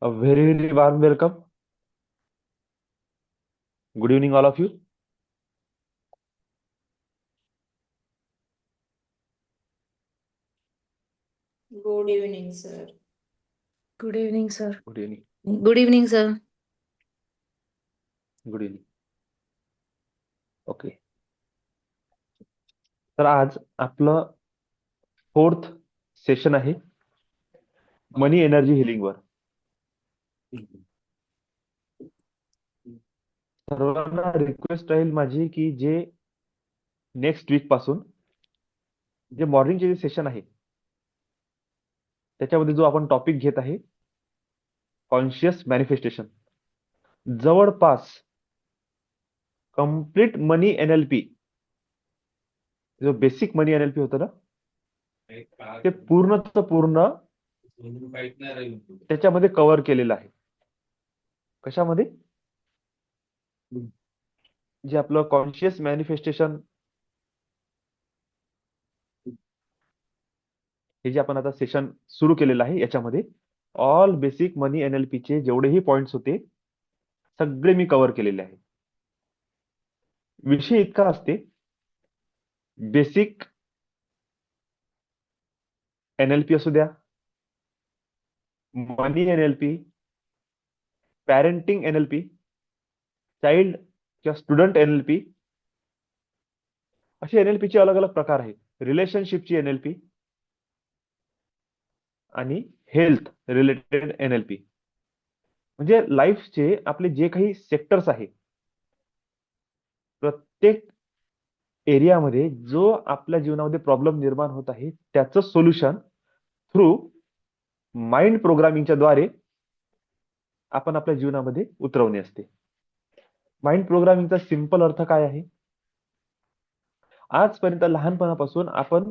A very, very warm welcome. Good evening, all of you. Good evening, sir. Good evening, sir. Good evening. Good evening, sir. Good evening. Okay. तर आज आपलं 4th session आहे मनी energy हिलिंगवर. सर्वांना request राहील माझी की जे next weak पासून जे मॉर्निंगचे जे सेशन आहे त्याच्यामध्ये जो आपण टॉपिक घेत आहे कॉन्शियस मॅनिफेस्टेशन, जवळपास कम्प्लीट मनी एनएलपी, जो बेसिक मनी एनएलपी होतं ना ते पूर्णचं पूर्ण त्याच्यामध्ये कव्हर केलेलं आहे. कशामध्ये? जे आपलं कॉन्शियस मॅनिफेस्टेशन हे जे आपण आता सेशन सुरू केलेलं आहे याच्यामध्ये ऑल बेसिक मनी एनएलपी चे जेवढेही पॉइंट्स होते सगळे मी कव्हर केलेले आहे. विषय इतका असते बेसिक एनएलपी असू द्या, मनी एनएलपी, पॅरेंटिंग एनएलपी, चाइल्ड किंवा स्टुडंट एनएलपी, असे एनएलपी चे अलग अलग प्रकार आहेत. रिलेशनशिपची एनएलपी आणि हेल्थ रिलेटेड एनएलपी, म्हणजे लाईफचे आपले जे काही सेक्टर्स आहे प्रत्येक एरियामध्ये जो आपल्या जीवनामध्ये प्रॉब्लेम निर्माण होत आहे त्याचं सोल्युशन थ्रू माइंड प्रोग्रामिंगच्या द्वारे आपण आपल्या जीवनामध्ये उतरवणे असते. माइंड प्रोग्रामिंगचा सिंपल अर्थ काय आहे? आजपर्यंत लहानपणापासून आपण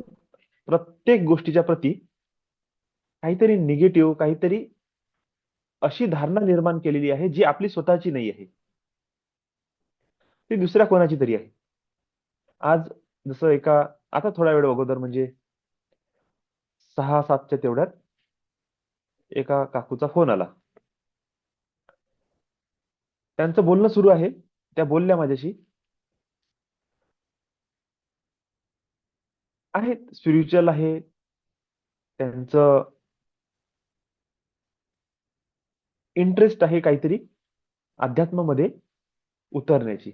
प्रत्येक गोष्टीच्या प्रती काहीतरी निगेटिव्ह, काहीतरी अशी धारणा निर्माण केलेली आहे जी आपली स्वतःची नाही आहे, ती दुसऱ्या कोणाची तरी आहे. आज जसं आता थोड्या वेळ अगोदर म्हणजे 6-7च्या तेवढ्यात एका काकूचा फोन आला. त्यांचं बोलणं सुरू आहे. त्या बोलल्या माझ्याशी, आहेत स्पिरिच्युअल आहे त्यांचं, इंटरेस्ट आहे काहीतरी अध्यात्मामध्ये उतरण्याची,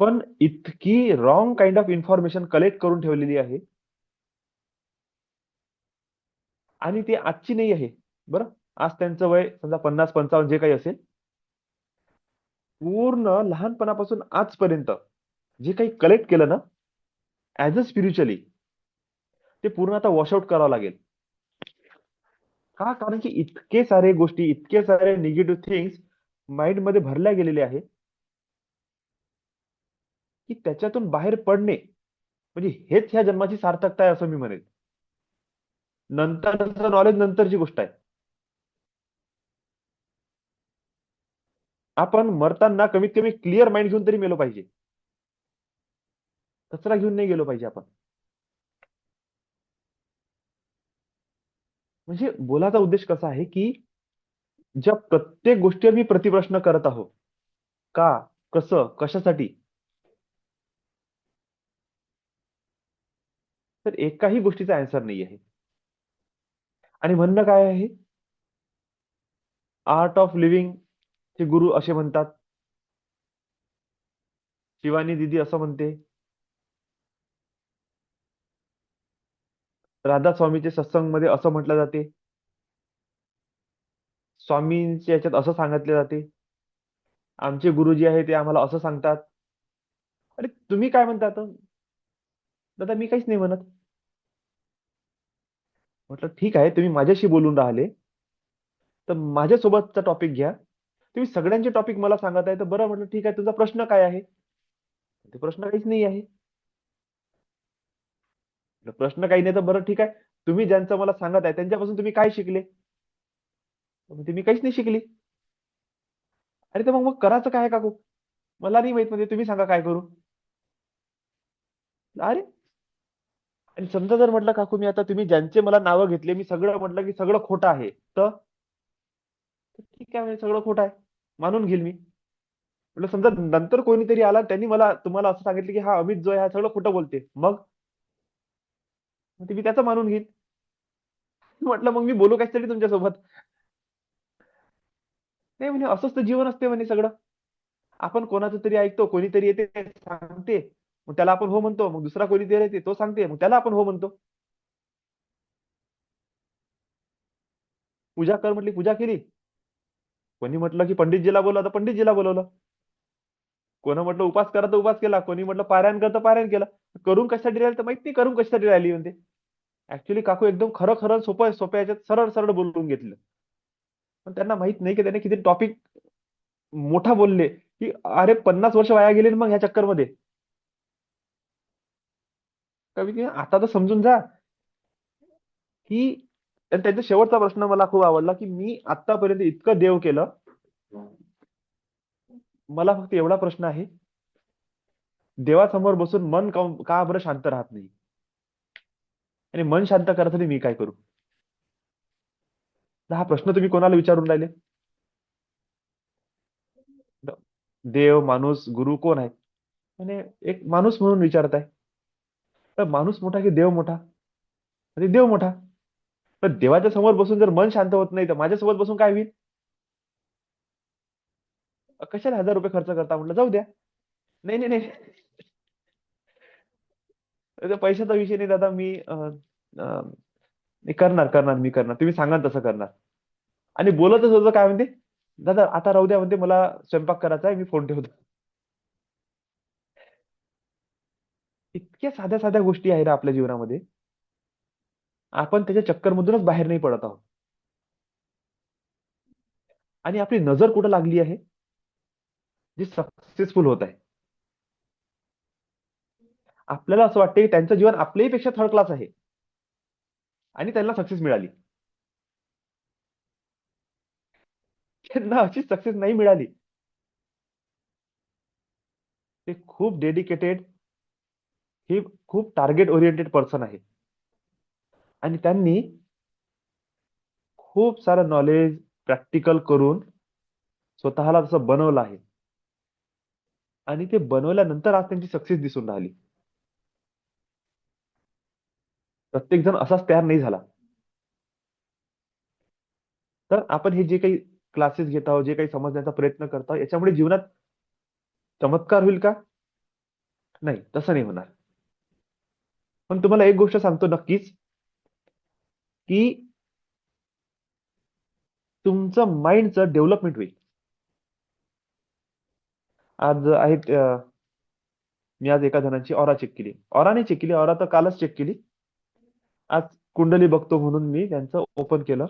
पण इतकी wrong kind of information collect करून ठेवलेली आहे आणि ती आजची नाही आहे. बरं, आज त्यांचं वय समजा 50-55 जे काही असेल, पूर्ण लहानपणापासून आजपर्यंत जे काही कलेक्ट केलं ना ऍज अ स्पिरिच्युअली, ते पूर्ण आता वॉशआउट करावं लागेल. का? कारण की इतके सारे गोष्टी, इतके सारे निगेटिव्ह थिंग्स माइंड मध्ये भरल्या गेलेले आहे की त्याच्यातून बाहेर पडणे म्हणजे हेच ह्या जन्माची सार्थकता आहे असं मी म्हणेल. नंतरचं नॉलेज नंतरची गोष्ट आहे. आपण मरताना कमीत कमी क्लिअर माइंड घेऊन तरी मेलो पाहिजे, कचरा घेऊन नाही गेलो पाहिजे आपण. म्हणजे बोलाचा उद्देश कसा आहे की ज्या प्रत्येक गोष्टीवर मी प्रतिप्रश्न करत आहो, का, कसं, कशासाठी, तर एकाही गोष्टीचा आन्सर नाही आहे. आणि म्हणणं काय आहे? आर्ट ऑफ लिव्हिंग चे गुरु असे म्हणतात, शिवानी दीदी असं म्हणते, राधा स्वामीचे सत्संग मध्ये असं म्हटलं जाते, स्वामींच्या याच्यात असं सांगितले जाते, आमचे गुरुजी आहे ते आम्हाला असं सांगतात. अरे तुम्ही काय म्हणतात? दादा मी काहीच नाही म्हणत. म्हटलं ठीक आहे, तुम्ही माझ्याशी बोलून राहिले तर माझ्यासोबतचा टॉपिक घ्या. तुम्ही सगळ्यांचे टॉपिक मला सांगत आहे तर बरं, म्हटलं ठीक आहे, तुझा प्रश्न काय आहे? ते प्रश्न काहीच नाही आहे. प्रश्न काही नाही तर बरं ठीक आहे, तुम्ही ज्यांचं मला सांगत आहे त्यांच्यापासून तुम्ही काय शिकले? म्हणते मी काहीच नाही शिकली. अरे तर मग करायचं काय काकू? मला नाही माहित, म्हणजे तुम्ही सांगा काय करू. अरे, आणि समजा जर म्हटलं काकू मी आता तुम्ही ज्यांचे मला नावं घेतले मी सगळं म्हटलं की सगळं खोटं आहे तर तर ठीक आहे, सगळं खोटं आहे, मानून घेईल मी. म्हटलं समजा नंतर कोणीतरी आला, त्यांनी मला तुम्हाला असं सांगितलं की हा अमित जो आहे हा सगळं खोटं बोलते, मग मग ते मी त्याचं मानून घेईन. म्हटलं मग मी बोलू कशासाठी तुमच्यासोबत? नाही म्हणे, असंच तर जीवन असते म्हणे सगळं. आपण कोणाचं तरी ऐकतो, कोणीतरी येते सांगते, मग त्याला आपण हो म्हणतो, मग दुसरा कोणीतरी येते तो सांगते, मग त्याला आपण हो म्हणतो. पूजा कर म्हटली, पूजा केली. कोणी म्हटलं की पंडितजीला बोलव, तर पंडितजीला बोलवलं. कोणी म्हटलं उपास करा तर उपास केला, कोणी म्हटलं पारायण कर तर पारायण केलं. करून कशासाठी राहिली तर माहित नाही, करून कशासाठी राहिली म्हणते. ऍक्च्युली काकू एकदम खरं खरं सोपं सोप्या याच्यात सरळ सरळ बोलून घेतलं. पण त्यांना माहित नाही की त्याने किती टॉपिक मोठा बोलले, की अरे 50 वर्ष वाया गेले ना मग ह्या चक्करमध्ये. कवी की आता तर समजून जा की. आणि त्यांचा शेवटचा प्रश्न मला खूप आवडला, की मी आतापर्यंत इतकं देव केलं, मला फक्त एवढा प्रश्न आहे, देवासमोर बसून मन का बरं शांत राहत नाही, आणि मन शांत करण्यासाठी मी काय करू? तर हा प्रश्न तुम्ही कोणाला विचारून राहिले? देव, माणूस, गुरु कोण आहे? म्हणजे एक माणूस म्हणून विचारत आहे. तर माणूस मोठा की देव मोठा? म्हणजे देव मोठा. पण देवाच्या समोर बसून जर मन शांत होत नाही, तर माझ्यासोबत बसून काय होईल? कशाला 1000 रुपये खर्च करता? म्हटलं जाऊ द्या. नाही नाही नाही, तर पैशाचा विषय नाही दादा. मी करणार करणार, मी करणार, तुम्ही सांगा तसं करणार. आणि बोलतच होतं काय म्हणते, दादा आता राहू द्या म्हणते, मला स्वयंपाक करायचा आहे, मी फोन ठेवतो. इतक्या साध्या साध्या गोष्टी आहेत आपल्या जीवनामध्ये, आपण त्याच्या चक्करमधूनच बाहेर नाही पडत आहोत. आणि आपली नजर कुठं लागली आहे? जी सक्सेसफुल होत आहे. आपल्याला असं वाटतं की त्यांचं जीवन आपल्याही पेक्षा थर्ड क्लास आहे, आणि त्यांना सक्सेस मिळाली. त्यांना अशी सक्सेस नाही मिळाली. ते खूप डेडिकेटेड, हे खूप टार्गेट ओरिएंटेड पर्सन आहे, आणि त्यांनी खूप सारं नॉलेज प्रॅक्टिकल करून स्वतःला तसं बनवलं आहे, आणि ते बनवल्यानंतर आज त्यांची सक्सेस दिसून राहिली. प्रत्येक जण असाच तयार नाही झाला. तर आपण हे जे काही क्लासेस घेत आहोत, जे काही समजण्याचा प्रयत्न करत आहोत, याच्यामुळे जीवनात चमत्कार होईल का? नाही, तसं नाही होणार. पण तुम्हाला एक गोष्ट सांगतो नक्कीच, की तुमचं माइंडचं डेव्हलपमेंट होईल. आज आहेत मी आज एका जणांची ऑरा चेक केली. ऑरा नाही चेक केली, ऑरा तर कालच चेक केली. आज कुंडली बघतो म्हणून मी त्यांचं ओपन केलं,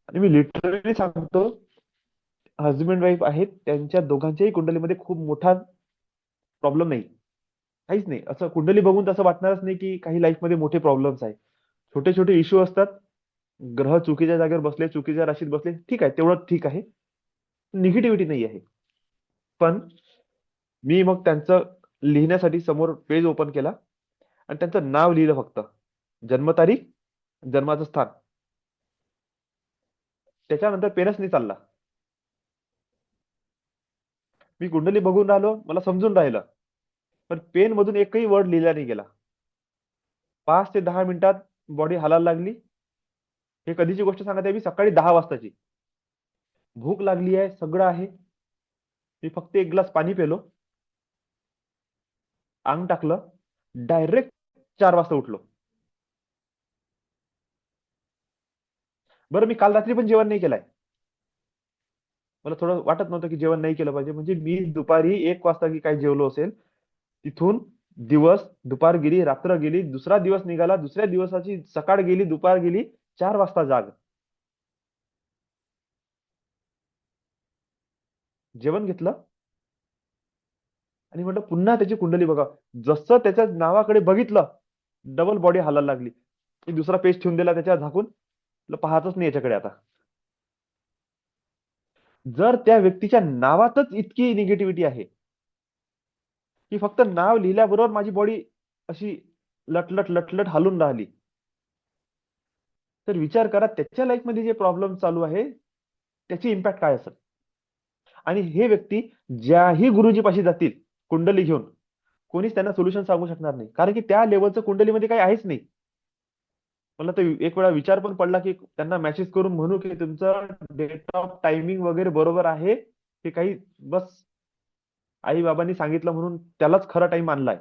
आणि मी लिटरली सांगतो, हजबंड वाईफ आहेत, त्यांच्या दोघांच्याही कुंडलीमध्ये खूप मोठा प्रॉब्लेम नाही, काहीच नाही. असं कुंडली बघून तसं वाटणारच नाही की काही लाईफमध्ये मोठे प्रॉब्लेम्स आहेत. छोटे छोटे इश्यू असतात. ग्रह चुकीच्या जागेवर बसले, चुकीच्या राशीत बसले, ठीक आहे, तेवढं ठीक आहे. निगेटिव्हिटी नाही आहे. पण मी मग त्यांचं लिहिण्यासाठी समोर पेज ओपन केला, आणि त्यांचं नाव लिहिलं फक्त, जन्मतारीख, जन्माचं स्थान. त्याच्यानंतर पेनच नाही चालला. मी कुंडली बघून राहिलो, मला समजून राहिलं, पण पेन मधून एकही वर्ड लिहिला नाही गेला. 5 ते 10 मिनिटात बॉडी हालायला लागली. हे कधीची गोष्ट सांगत आहे, मी सकाळी 10 वाजताची. भूक लागली आहे, सगळं आहे. मी फक्त एक ग्लास पाणी पेलो, अंग टाकलं, डायरेक्ट 4 वाजता उठलो. बरं, मी काल रात्री पण जेवण नाही केलंय. मला थोडं वाटत नव्हतं की जेवण नाही केलं पाहिजे. म्हणजे मी दुपारी 1 वाजता की काय जेवलो असेल. तिथून दिवस, दुपार गेली, रात्र गेली, दुसरा दिवस निघाला, दुसऱ्या दिवसाची सकाळ गेली, दुपार गेली, 4 वाजता जाग. जेवण घेतलं, आणि म्हटलं पुन्हा त्याची कुंडली बघा. जसं त्याच्या नावाकडे बघितलं, डबल बॉडी हालायला लागली. मी दुसरा पेज ठेवून दिला त्याच्यावर झाकून, म्हटलं पाहतच नाही याच्याकडे आता. जर त्या व्यक्तीच्या नावातच इतकी निगेटिव्हिटी आहे, की फक्त नाव लिहिल्याबरोबर माझी बॉडी अशी लटलट लटलट हालून राहिली, तर विचार करा त्याच्या लाईफ मध्ये जे प्रॉब्लेम चालू आहे, त्याची इम्पॅक्ट काय असेल. आणि हे व्यक्ती ज्याही गुरुजीपाशी जातील कुंडली घेऊन, कोणीच त्यांना सोल्युशन सांगू शकणार नाही, कारण की त्या लेवलचं कुंडलीमध्ये काही आहेच नाही. मला तर एक वेळा विचार पण पडला की त्यांना मेसेज करून म्हणू की तुमचं डेट ऑफ टायमिंग वगैरे बरोबर आहे की काही, बस आई बाबांनी सांगितलं म्हणून त्यालाच खरा टाइम आणलाय.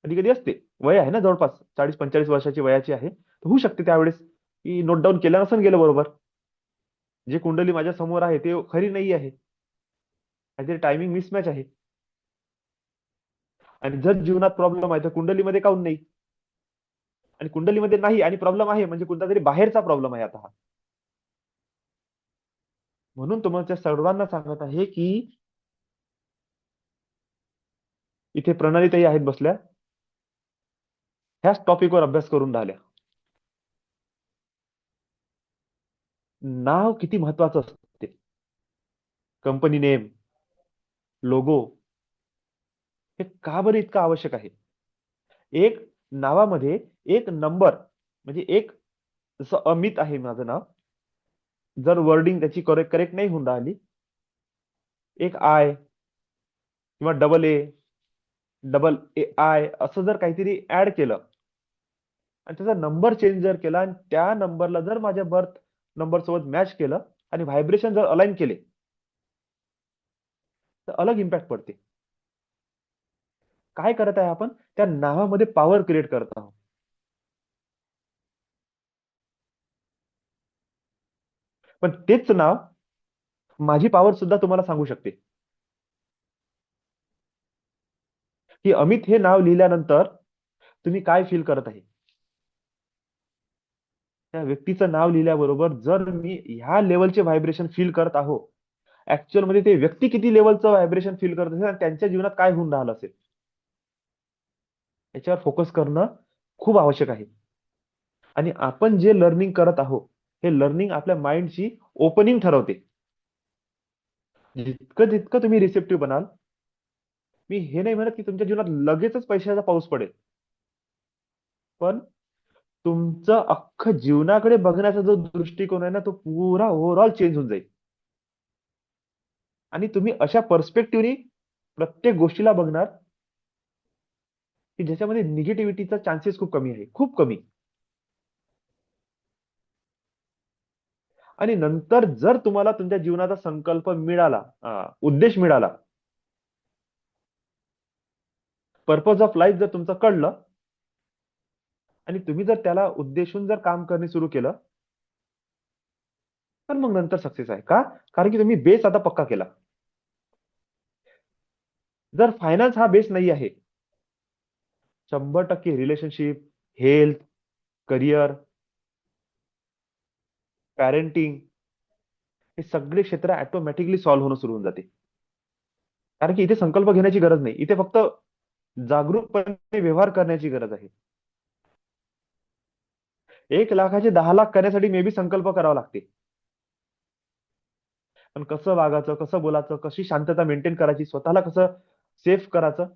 कधी कधी असते, वय आहे ना जवळपास 40-45 वर्षाची वयाची आहे, तर होऊ शकते त्यावेळेस की नोट डाऊन केलं नसून गेलं बरोबर. जे कुंडली माझ्या समोर आहे ते खरी नाही आहे, काहीतरी टायमिंग मिसमॅच आहे. आणि जर जीवनात प्रॉब्लेम आहे तर कुंडलीमध्ये काऊन नाही, आणि कुंडलीमध्ये नाही आणि प्रॉब्लेम आहे म्हणजे कोणता तरी बाहेरचा प्रॉब्लेम आहे आता हा. म्हणून तुम्हाला सर्वांना सांगत आहे की इथे प्रणालीताई आहेत बसल्या, ह्याच टॉपिकवर अभ्यास करून राहिल्या. नाव किती महत्वाचं असते, कंपनी नेम, लोगो, हे का बरं इतकं आवश्यक आहे. एक नावामध्ये एक नंबर, म्हणजे एक, जसं अमित आहे माझं नाव, जर वर्डिंग त्याची करेक्ट करेक्ट नाही होऊन राहिली, एक आय किंवा double A, double A I असं जर काहीतरी ऍड केलं आणि त्याचा नंबर चेंज जर केला आणि त्या नंबरला जर माझ्या बर्थ नंबर सोबत मॅच केलं आणि व्हायब्रेशन जर अलाइन केले तर अलग इम्पॅक्ट पडते. काय करत आहे आपण, त्या नावामध्ये पॉवर क्रिएट करत आहोत. पण तेच नाव माझी पॉवर सुद्धा तुम्हाला सांगू शकते की अमित हे नाव लिहिल्यानंतर तुम्ही काय फील करत आहे. त्या व्यक्तीचं नाव लिहिल्याबरोबर जर मी ह्या लेवलचे व्हायब्रेशन फील करत आहो, ऍक्च्युअल मध्ये ते व्यक्ती किती लेवलचं व्हायब्रेशन फील करत असेल आणि त्यांच्या जीवनात काय होऊन राहिलं असेल, याच्यावर फोकस करणं खूप आवश्यक आहे. आणि आपण जे लर्निंग करत आहोत हे लर्निंग आपल्या माइंडची ओपनिंग ठरवते. जितकं जितकं तुम्ही रिसेप्टिव्ह बनाल, मी हे नाही म्हणत की तुमच्या जीवनात लगेचच पैशाचा पाऊस पडेल, पण तुमचं अख्खं जीवनाकडे बघण्याचा जो दृष्टिकोन आहे ना, तो पुरा ओव्हरऑल चेंज होऊन जाईल. आणि तुम्ही अशा पर्स्पेक्टिव्हनी प्रत्येक गोष्टीला बघणार की ज्याच्यामध्ये निगेटिव्हिटीचा चान्सेस खूप कमी आहे, खूप कमी. आणि नंतर जर तुम्हाला तुमच्या जीवनाचा संकल्प मिळाला, उद्देश मिळाला, पर्पज ऑफ लाईफ जर तुमचं कळलं आणि तुम्ही जर त्याला उद्देशून जर काम करणे सुरू केलं, तर मग नंतर सक्सेस आहे. का? कारण की तुम्ही बेस आता पक्का केला. जर फायनान्स हा बेस नाही आहे, 100% रिलेशनशिप, हेल्थ, करिअर, पॅरेंटिंग, हे सगळे क्षेत्र ऑटोमॅटिकली सॉल्व्ह होणं सुरू होऊन जाते. कारण की इथे संकल्प घेण्याची गरज नाही, इथे फक्त जागरूकपणे व्यवहार करण्याची गरज आहे. 1 लाखाचे 10 लाख करण्यासाठी मे बी संकल्प करावा लागते, पण कसं वागायचं, कसं बोलायचं, कशी शांतता मेंटेन करायची, स्वतःला कसं सेफ करायचं,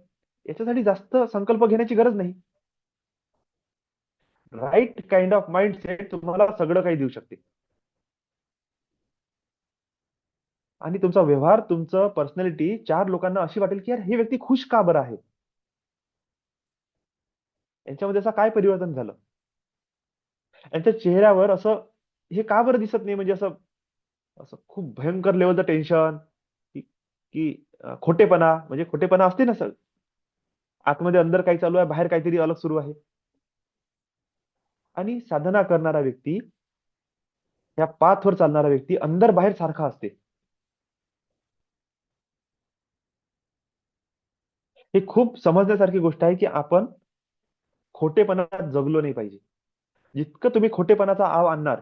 याच्यासाठी जास्त संकल्प घेण्याची गरज नाही. राईट काइंड ऑफ माइंडसेट तुम्हाला सगळं काही देऊ शकते. आणि तुमचा व्यवहार, तुमचं पर्सनॅलिटी 4 लोकांना अशी वाटेल की यार हे व्यक्ती खुश का बरं आहे, यांच्यामध्ये असं काय परिवर्तन झालं, यांच्या चेहऱ्यावर असं हे का बरं दिसत नाही, म्हणजे असं असं खूप भयंकर लेवलचं टेन्शन की की खोटेपणा, म्हणजे खोटेपणा असते ना सर, आतमध्ये अंदर काही चालू आहे, बाहेर काहीतरी अलग सुरू आहे. आणि साधना करणारा व्यक्ती, या पाथवर चालणारा व्यक्ती अंदर बाहेर सारखा असते. ही खूप समजण्यासारखी गोष्ट आहे की आपण खोटेपणात जगलो नाही पाहिजे. जितकं तुम्ही खोटेपणाचा आव आणणार,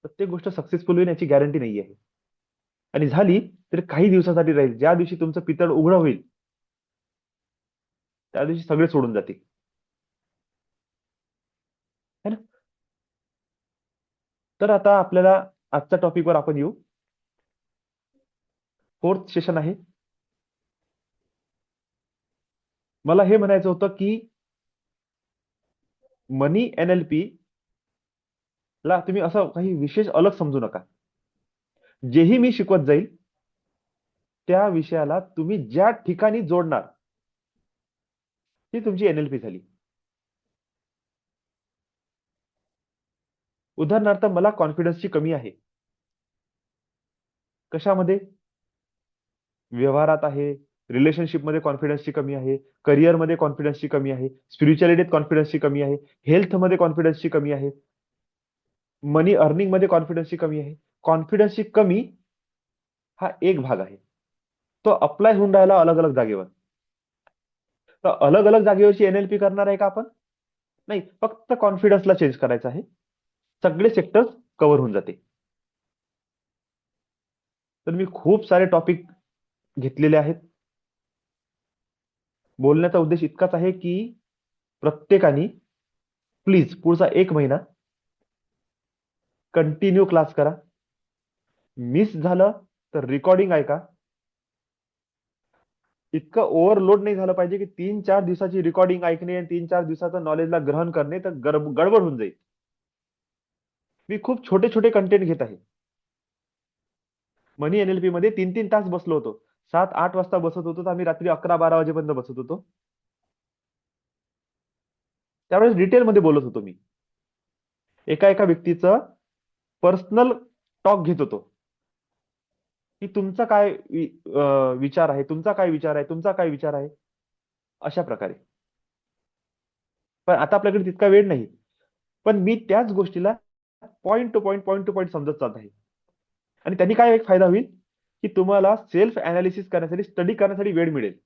प्रत्येक गोष्ट सक्सेसफुल होईल याची गॅरंटी नाही आहे. आणि झाली तर काही दिवसासाठी राहील, ज्या दिवशी तुमचं पितळ उघडं होईल त्या दिवशी सगळे सोडून जातील, है ना. तर आता आपल्याला आजच्या टॉपिकवर आपण येऊ. 4th सेशन आहे. मला हे म्हणायचं होतं की मनी NLP ला तुम्ही असं काही विशेष अलग समजू नका. जेही मी शिकवत जाईल त्या विषयाला तुम्ही ज्या ठिकाणी जोडणार ती तुमची NLP झाली. उदाहरणार्थ मला कॉन्फिडन्सची कमी आहे. कशामध्ये? व्यवहारात आहे, रिलेशनशिपमध्ये कॉन्फिडन्सची कमी आहे, करिअरमध्ये कॉन्फिडन्सची कमी आहे, स्पिरिच्युअलिटीत कॉन्फिडन्सची कमी आहे, हेल्थमध्ये कॉन्फिडन्सची कमी आहे, मनी अर्निंग मध्ये कॉन्फिडन्सची कमी आहे. कॉन्फिडन्सची कमी हा एक भाग आहे. तो अप्लाय होऊन राहिला अलग अलग जागेवर. तर अलग अलग जागेवरची NLP करणार आहे का आपण? नाही, फक्त कॉन्फिडन्सला चेंज करायचं आहे. सगळे सेक्टर्स कव्हर होऊन जाते. तर मी खूप सारे टॉपिक घेतलेले आहेत. बोलण्याचा उद्देश इतकाच आहे की प्रत्येकाने प्लीज पुढचा 1 महिना कंटिन्यू क्लास करा. मिस झालं तर रेकॉर्डिंग ऐका. इतकं ओव्हरलोड नाही झालं पाहिजे की 3-4 दिवसाची रेकॉर्डिंग ऐकणे आणि 3-4 दिवसाचं नॉलेजला ग्रहण करणे तर गडबड होऊन जाईल. मी खूप छोटे छोटे कंटेंट घेत आहे. मनी NLP मध्ये 3-3 तास बसलो होतो. 7-8 वाजता बसत होतो तर आम्ही रात्री 11-12 वाजेपर्यंत बसत होतो. त्यावेळेस डिटेलमध्ये बोलत होतो मी. एका एका व्यक्तीचं पर्सनल टॉक घेत होतो की तुमचा काय विचार आहे, तुमचा काय विचार आहे, तुमचा काय विचार आहे, अशा प्रकारे. पण आता आपल्याकडे तितका वेळ नाही. पण मी त्याच गोष्टीला पॉइंट टू पॉइंट समजत चालत आहे. आणि त्यांनी काय एक फायदा होईल की तुम्हाला सेल्फ अनालिसिस करण्यासाठी, स्टडी करण्यासाठी वेळ मिळेल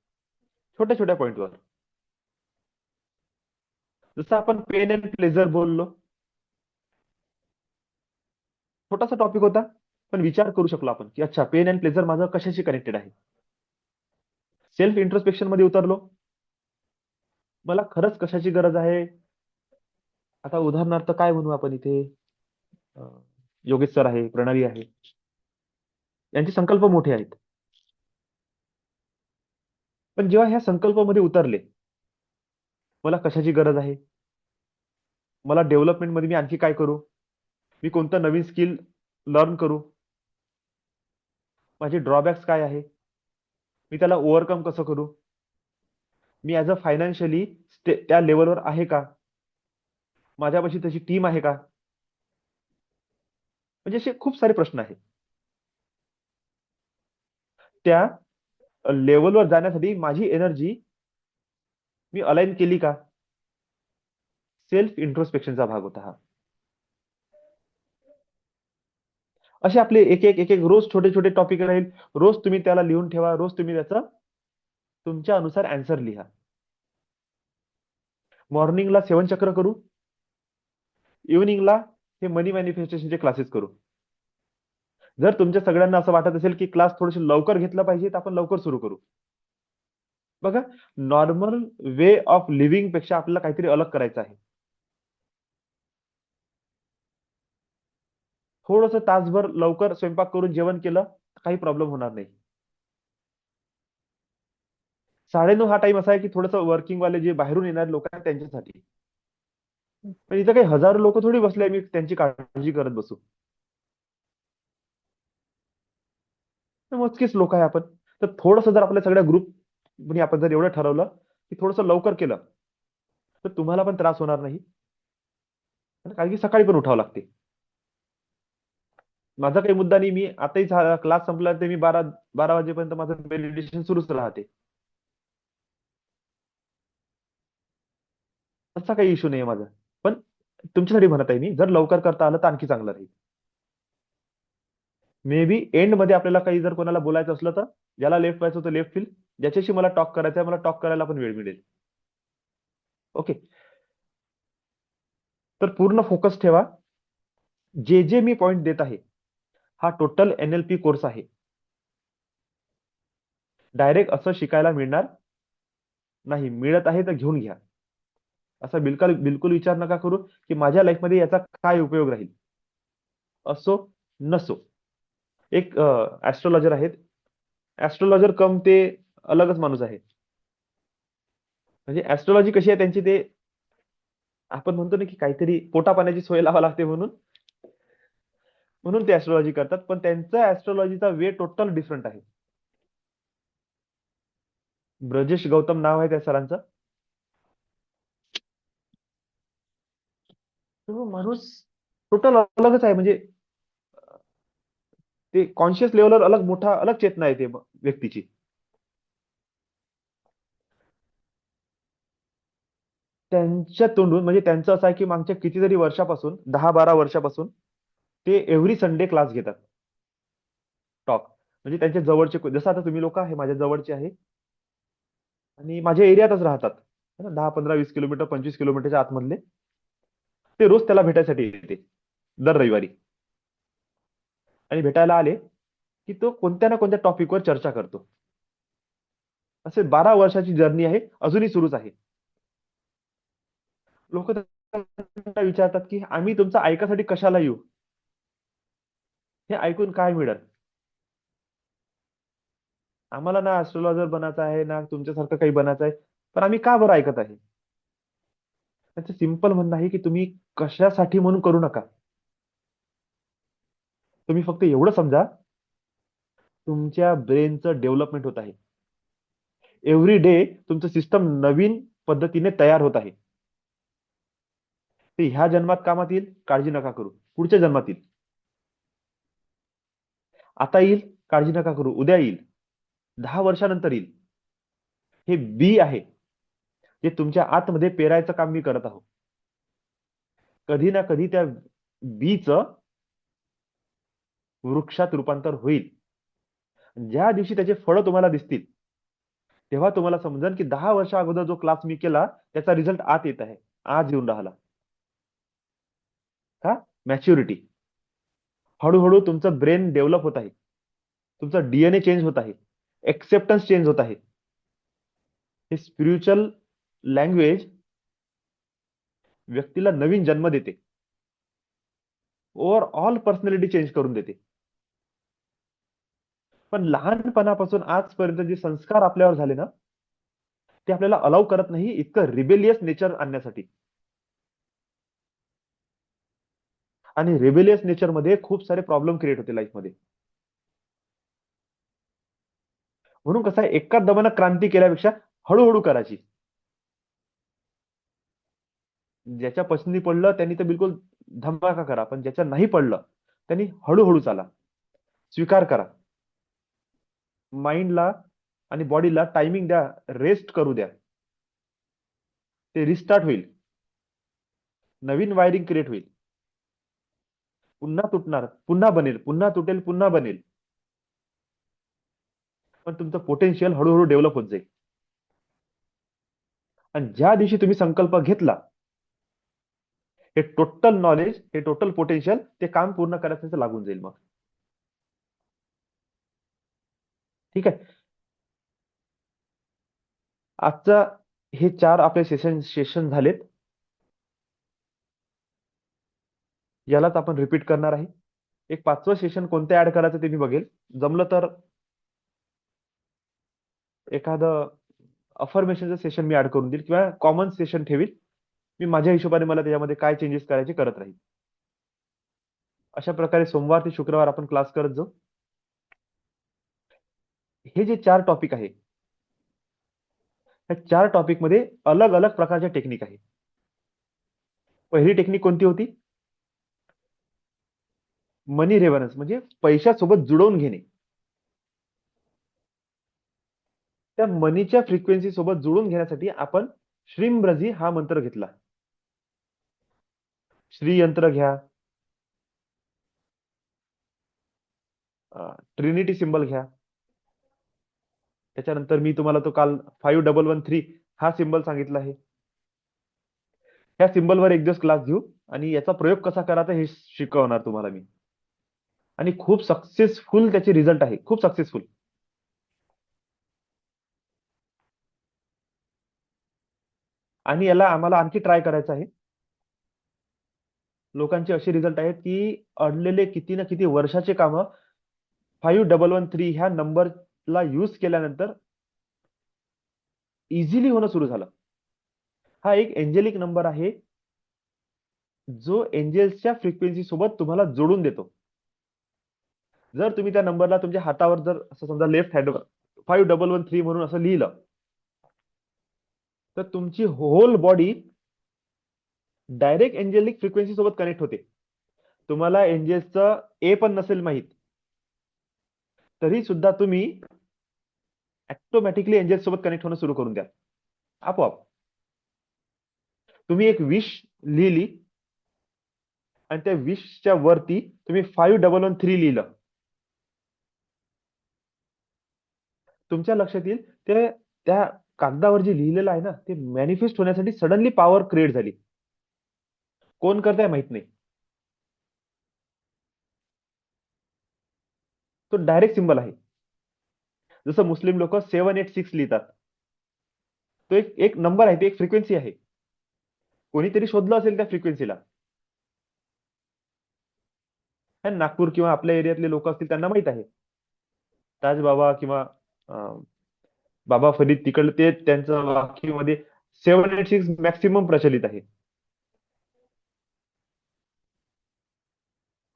छोट्या छोट्या पॉइंटवर. जसं आपण पेन अँड प्लेजर बोललो, छोटासा टॉपिक होता पण विचार करू शकलो आपण की अच्छा पेन अँड प्लेजर माझं कशाशी कनेक्टेड आहे. सेल्फ इंट्रोस्पेक्शन मध्ये उतरलो, मला खरंच कशाची गरज आहे. आता उदाहरणार्थ काय म्हणू आपण इथे, योगेश सर आहे, प्रणाली आहे, यांचे संकल्प मोठे आहेत. पण जेव्हा ह्या संकल्पामध्ये उतरले, मला कशाची गरज आहे, मला डेव्हलपमेंट मध्ये मी आणखी काय करू, मी कोणतं नवीन स्किल लर्न करू, माझे ड्रॉबॅक्स काय आहे, मी त्याला ओव्हरकम कसं करू, मी ऍज अ फायनान्शियली त्या लेवलवर आहे का, माझ्यापाशी तशी टीम आहे का, म्हणजे असे खूप सारे प्रश्न आहेत. त्या लेवलवर जाण्यासाठी माझी एनर्जी मी अलाइन केली का, सेल्फ इंट्रोस्पेक्शनचा भाग होता हा. असे आपले एक एक एक एक रोज छोटे छोटे टॉपिक राहील. रोज तुम्ही त्याला लिहून ठेवा, रोज तुम्ही त्याचा तुमच्या अनुसार आन्सर लिहा. मॉर्निंगला 7 चक्र करू, इव्हनिंगला हे मनी मॅनिफेस्टेशनचे क्लासेस करू. जर तुमच्या सगळ्यांना असं वाटत असेल की क्लास थोडेसे लवकर घेतलं पाहिजे तर आपण लवकर सुरू करू. बघा, नॉर्मल वे ऑफ लिव्हिंग पेक्षा आपल्याला काहीतरी अलग करायचं आहे. थोडस तासभर लवकर स्वयंपाक करून जेवण केलं काही प्रॉब्लेम होणार नाही. 9:30 हा टाइम असा आहे की थोडंसं वर्किंग वाले जे बाहेरून येणारे लोक आहेत त्यांच्यासाठी. पण इथं काही हजारो लोक थोडी बसले, मी त्यांची काळजी करत बसू. मोजकेच लोक आहे आपण. तर थोडस जर आपल्या सगळ्या ग्रुप आपण जर एवढं ठरवलं की थोडस लवकर केलं तर तुम्हाला पण त्रास होणार नाही. कारण की सकाळी पण उठावं लागते. माझा काही मुद्दा नाही, मी आताही क्लास संपला ते मी 12 वाजेपर्यंत माझं मेडिटेशन सुरूच राहते. तसा काही इश्यू नाही माझा. पण तुमच्यासाठी म्हणत आहे मी, जर लवकर करता आलं तर आणखी चांगलं राहील. मे बी एंड मध्ये आपल्याला काही जर कोणाला बोलायचं असलं तर ज्याला लेफ्ट व्हायचं होतं लेफ्ट फील, ज्याच्याशी मला टॉक करायचं आहे मला टॉक करायला पण वेळ मिळेल. ओके, तर पूर्ण फोकस ठेवा. जे जे मी पॉइंट देत आहे हा टोटल NLP कोर्स आहे. डायरेक्ट असं शिकायला मिळणार नाही. मिळत आहे तर घेऊन घ्या. असा बिलकुल बिलकुल विचार नका करू की माझ्या लाईफमध्ये याचा काय उपयोग राहील. असो नसो, एक ऍस्ट्रोलॉजर आहेत, ऍस्ट्रोलॉजर कम ते अलगच माणूस आहे. म्हणजे ऍस्ट्रोलॉजी कशी आहे त्यांची, ते आपण म्हणतो ना की काहीतरी पोटा पाण्याची सोय लावा लागते म्हणून म्हणून ते ऍस्ट्रॉलॉजी करतात, पण त्यांचा ऍस्ट्रॉलॉजीचा वे टोटल डिफरंट आहे. ब्रजेश गौतम नाव आहे त्या सरांचं. तो माणूस टोटल अलगच आहे. म्हणजे ते कॉन्शियस लेवलवर अलग मोठा अलग चेतना आहे ते व्यक्तीची. त्यांच्या तोंडून म्हणजे त्यांचं असं आहे की मागच्या कितीतरी वर्षापासून 10-12 वर्षापासून ते एव्हरी संडे क्लास घेतात. टॉक म्हणजे त्यांच्या जवळचे जसं आता तुम्ही लोक आहे माझ्या जवळचे आहे आणि माझ्या एरियातच राहतात. 10-15-20 किलोमीटर 25 किलोमीटरच्या आतमधले. ते रोज त्याला भेटायसाठी येते दर रविवारी. आणि भेटायला आले की तो कोणत्या ना कोणत्या टॉपिकवर चर्चा करतो. असे 12 वर्षाची जर्नी आहे, अजूनही सुरूच आहे. लोक त्यांना विचारतात की आम्ही तुमचं ऐकासाठी कशाला येऊ, हे ऐकून काय मिळत. आम्हाला ना ऍस्ट्रोलॉजर बनायचं आहे ना तुमच्यासारखं काही बनायचं आहे, पण आम्ही का बरं ऐकत आहे. त्याचं सिंपल म्हणणं आहे की तुम्ही कशासाठी म्हणून करू नका. तुम्ही फक्त एवढं समजा, तुमच्या ब्रेनचं डेव्हलपमेंट होत आहे. एव्हरी डे तुमचं सिस्टम नवीन पद्धतीने तयार होत आहे. ते ह्या जन्मात कामात येईल, काळजी नका करू. पुढच्या जन्मात येईल, आता येईल, काळजी नका करू. उद्या येईल, 10 वर्षानंतर येईल. हे बी आहे जे तुमच्या आतमध्ये पेरायचं काम मी करत आहोत. कधी ना कधी त्या बीचं वृक्षात रूपांतर होईल. ज्या दिवशी त्याचे फळं तुम्हाला दिसतील तेव्हा तुम्हाला समजेल की 10 वर्ष अगोदर जो क्लास मी केला त्याचा रिझल्ट आत येत आहे, आज येऊन राहिला. का? मॅच्युरिटी. हळूहळू तुमचं ब्रेन डेव्हलप होत आहे, तुमचं डीएनए चेंज होत आहे, एक्सेप्टन्स चेंज होत आहे. हे स्पिरिच्युअल लँग्वेज व्यक्तीला नवीन जन्म देते, ओव्हरऑल पर्सनॅलिटी चेंज करून देते. पण लहानपणापासून आजपर्यंत जे संस्कार आपल्यावर झाले ना, ते आपल्याला अलाउ करत नाही इतकं रिबेलियस नेचर आणण्यासाठी. आणि रिबेलियस नेचर मध्ये खूप सारे प्रॉब्लेम क्रिएट होते लाईफमध्ये. म्हणून कसं आहे, एका दमानं क्रांती केल्यापेक्षा हळूहळू करायची. ज्याच्या पसंती पडलं त्यांनी तर बिलकुल धमाका करा, पण ज्याच्या नाही पडलं त्यांनी हळूहळू चाला, स्वीकार करा. माइंडला आणि बॉडीला टायमिंग द्या, रेस्ट करू द्या. ते रिस्टार्ट होईल, नवीन वायरिंग क्रिएट होईल. पुन्हा तुटणार, पुन्हा बनेल, पुन्हा तुटेल, पुन्हा बनेल. पण तुमचं पोटेन्शियल हळूहळू डेव्हलप होत जाईल. आणि ज्या दिवशी तुम्ही संकल्प घेतला, हे टोटल नॉलेज, हे टोटल पोटेन्शियल ते काम पूर्ण करायचं लागून जाईल मग. ठीक आहे. आजचा हे 4 आपले सेशन झालेत. यालाच आपण रिपीट करणार आहे. एक 5वं सेशन कोणतं ऍड करायचं ते मी बघेल. जमलं तर एखादं अफर्मेशनचं सेशन मी ऍड करून देईल किंवा कॉमन सेशन ठेवील. मी माझ्या हिशोबाने मला त्याच्यामध्ये काय चेंजेस करायचे करत राहील. अशा प्रकारे सोमवार ते शुक्रवार आपण क्लास करत जाऊ. हे जे 4 टॉपिक आहे, या 4 टॉपिक मध्ये अलग अलग प्रकारच्या टेक्निक आहे. पहिली टेक्निक कोणती होती? मनी रेव्हरन्स, म्हणजे पैशासोबत जुळवून घेणे. त्या मनीच्या फ्रिक्वेन्सी सोबत जुळून घेण्यासाठी आपण श्रीमब्रजी हा मंत्र घेतला. श्री यंत्र घ्या, ट्रिनिटी सिंबल घ्या. त्याच्यानंतर मी तुम्हाला तो काल 5113 हा सिंबल सांगितला आहे. ह्या सिंबलवर एक दिवस क्लास घेऊ आणि याचा प्रयोग कसा करायचा हे शिकवणार तुम्हाला मी. आणि खूप सक्सेसफुल त्याचे रिझल्ट आहे, खूप सक्सेसफुल. आणि याला आम्हाला आणखी ट्राय करायचं आहे. लोकांचे असे रिझल्ट आहेत की अडलेले किती ना किती वर्षाचे काम 5113 ह्या नंबरला यूज केल्यानंतर इझिली होणं सुरू झालं. हा एक एंजेलिक नंबर आहे जो एंजेल्सच्या फ्रिक्वेन्सी सोबत तुम्हाला जोडून देतो. जर तुम्ही त्या नंबरला तुमच्या हातावर जर असं समजा लेफ्ट हँड 5113 म्हणून असं लिहिलं, तर तुमची whole body direct angelic frequency सोबत कनेक्ट होते. तुम्हाला एंजेल्सचं ए पण नसेल माहित, तरी सुद्धा तुम्ही ऑटोमॅटिकली एंजेल्स सोबत कनेक्ट होणं सुरू करून द्या आपोआप. तुम्ही एक विश लिहिली आणि त्या विशच्या वरती तुम्ही 5113 लिहिलं, तुमच्या लक्षात येईल ते त्या कागदावर जे लिहिलेलं आहे ना, ते मॅनिफेस्ट होण्यासाठी सडनली पॉवर क्रिएट झाली. कोण करताय माहित नाही. तो डायरेक्ट सिंबल आहे. जसं मुस्लिम लोक 786 लिहितात, तो एक एक नंबर आहे, ते एक फ्रिक्वेन्सी आहे. कोणीतरी शोधलं असेल त्या फ्रिक्वेन्सीला. नागपूर किंवा आपल्या एरियातले लोक असतील त्यांना माहित आहे. ताज बाबा किंवा बाबा फरीद तिकडले ते त्यांच्या वाक्यामध्ये 786 मॅक्सिमम प्रचलित आहे.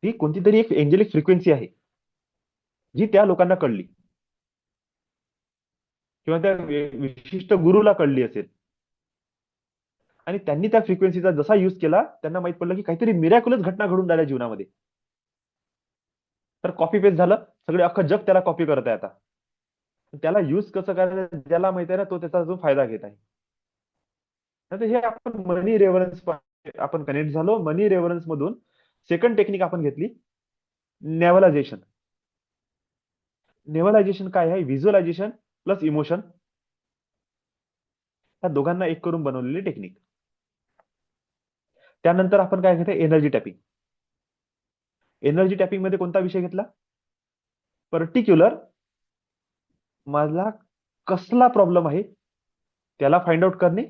ही कोणती तरी एक एंजेलिक फ्रिक्वेन्सी आहे जी त्या लोकांना कळली किंवा त्या विशिष्ट गुरुला कळली असेल, आणि त्यांनी त्या फ्रिक्वेन्सीचा जसा युज केला त्यांना माहित पडलं की काहीतरी मिरॅक्युलस घटना घडून राहिल्या जीवनामध्ये. तर कॉपी पेस्ट झालं, सगळे अख्खं जग त्याला कॉपी करत आहे आता. त्याला युज कसं करायचं ज्याला माहित आहे ना, तो त्याचा अजून फायदा घेत आहे. तर हे आपण मनी रेव्हरन्स आपण कनेक्ट झालो. मनी रेव्हरन्स मधून सेकंड टेक्निक आपण घेतली, नेव्हलायझेशन. नेव्हलायझेशन काय आहे? व्हिज्युअलायझेशन प्लस इमोशन, या दोघांना एक करून बनवलेली टेक्निक. त्यानंतर आपण काय घेतलं? Energy tapping. एनर्जी टॅपिंग मध्ये कोणता विषय घेतला? पर्टिक्युलर मला कसला प्रॉब्लेम आहे त्याला फाइंड आउट करणे,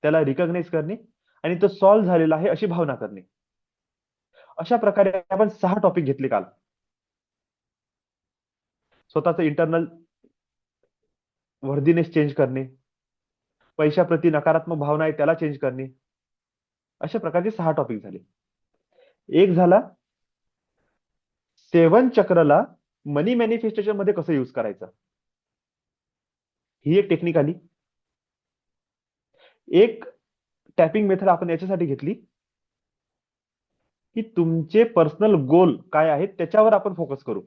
त्याला रिकॉग्नाइज करणे आणि तो सॉल्व्ह झालेला आहे अशी भावना करणे. अशा प्रकारे आपण 6 टॉपिक घेतले काल. स्वतःचं इंटरनल वर्दीनेस चेंज करणे, पैशाप्रती नकारात्मक भावना आहे त्याला चेंज करणे. अशा प्रकारचे 6 टॉपिक झाले. एक झाला 7 चक्रला मनी मॅनिफेस्टेशन मध्ये कसं युज करायचं, ही एक टेक्निक आली. एक टॅपिंग मेथड आपण याच्यासाठी घेतली की तुमचे पर्सनल गोल काय आहेत त्याच्यावर आपण फोकस करू.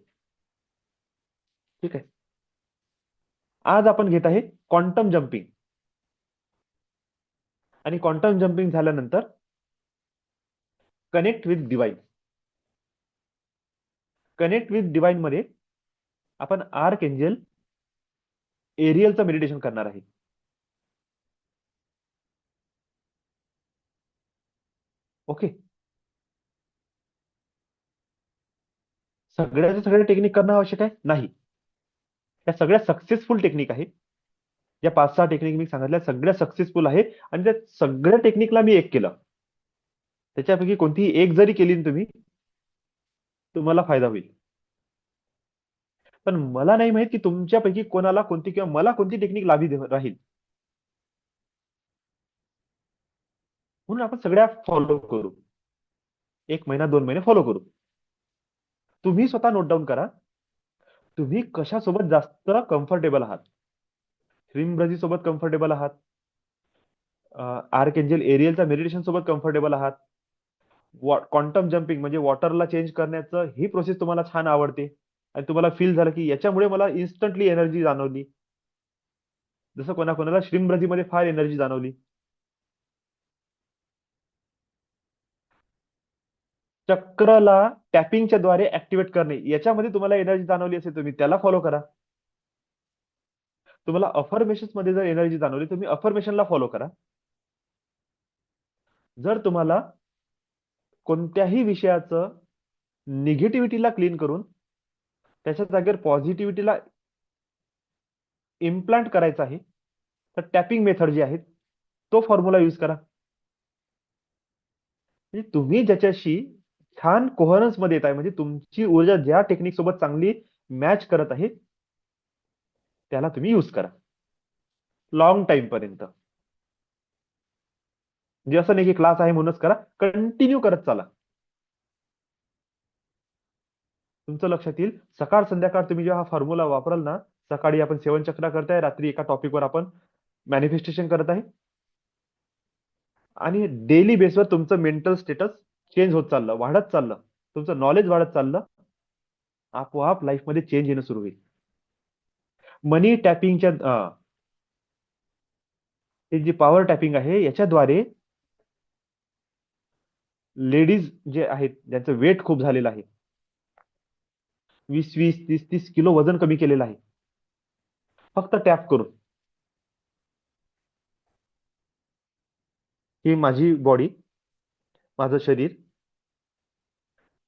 ठीक आहे. आज आपण घेत आहे क्वांटम जम्पिंग. आणि क्वांटम जम्पिंग झाल्यानंतर connect with divine. Connect with divine मध्ये आपण आर्क एंजल एरियलचं मेडिटेशन करणार आहे. ओके. सगळ्याचे सगळे टेक्निक करणं आवश्यक आहे नाही. या सगळ्या सक्सेसफुल टेक्निक आहे. या 5-6 टेक्निक मी सांगितल्या सगळ्या सक्सेसफुल आहे, आणि त्या सगळ्या टेक्निकला मी एक केलं. त्याच्यापैकी कोणतीही एक जरी केली ना तुम्ही, तुम्हाला फायदा होईल. पण मला नाही माहित की तुमच्यापैकी कोणाला कोणती किंवा मला कोणती टेक्निक राहील. म्हणून आपण सगळ्या फॉलो करू. 1 महिना 2 महिने फॉलो करू. तुम्ही स्वतः नोट डाऊन करा, तुम्ही कशासोबत जास्त कम्फर्टेबल आहात. श्रीमब्रजी सोबत कम्फर्टेबल आहात, आर्क एंजल एरियलच्या मेडिटेशन सोबत कम्फर्टेबल आहात, क्वांटम जम्पिंग म्हणजे वॉटरला चेंज करण्याचं ही प्रोसेस तुम्हाला छान आवडते आणि तुम्हाला फील झालं की याच्यामुळे मला इन्स्टंटली एनर्जी जाणवली. जसं कोणाकोणाला श्रीमब्रजीमध्ये फार एनर्जी जाणवली. चक्रला टॅपिंगच्या द्वारे ऍक्टिव्हेट करणे याच्यामध्ये तुम्हाला एनर्जी जाणवली असेल, तुम्ही त्याला फॉलो करा. तुम्हाला अफर्मेशन मध्ये जर एनर्जी जाणवली, तुम्ही अफर्मेशनला फॉलो करा. जर तुम्हाला कोणत्याही विषयाचं निगेटिव्हिटीला क्लीन करून त्याच्या जागेवर पॉझिटिव्हिटीला इम्प्लांट करायचं आहे, तर टॅपिंग मेथड जी आहे तो फॉर्म्युला यूज करा. म्हणजे तुम्ही ज्याच्याशी छान कोहरन्स मध्ये येत आहे, म्हणजे तुमची ऊर्जा ज्या टेक्निक सोबत चांगली मॅच करत आहे त्याला तुम्ही यूज करा लॉंग टाइम पर्यंत. म्हणजे असं नाही की क्लास आहे म्हणूनच करा, कंटिन्यू करत चला. तुमचं लक्षात येईल. सकाळ संध्याकाळ तुम्ही जेव्हा हा फॉर्म्युला वापराल ना, सकाळी आपण सेवन चक्रा करताय, रात्री एका टॉपिकवर आपण मॅनिफेस्टेशन करत आहे, आणि डेली बेसवर तुमचं मेंटल स्टेटस चेंज होत चाललं, वाढत चाललं, तुमचं नॉलेज वाढत चाललं, आपोआप लाईफमध्ये चेंज येणं सुरू होईल. मनी टॅपिंगच्या ही जी पॉवर टॅपिंग आहे, याच्याद्वारे लेडीज जे आहेत ज्यांचं वेट खूप झालेलं आहे, 20-20, 30-30 किलो वजन कमी केलेलं आहे, फक्त टॅप करून. ही माझी बॉडी, माझं शरीर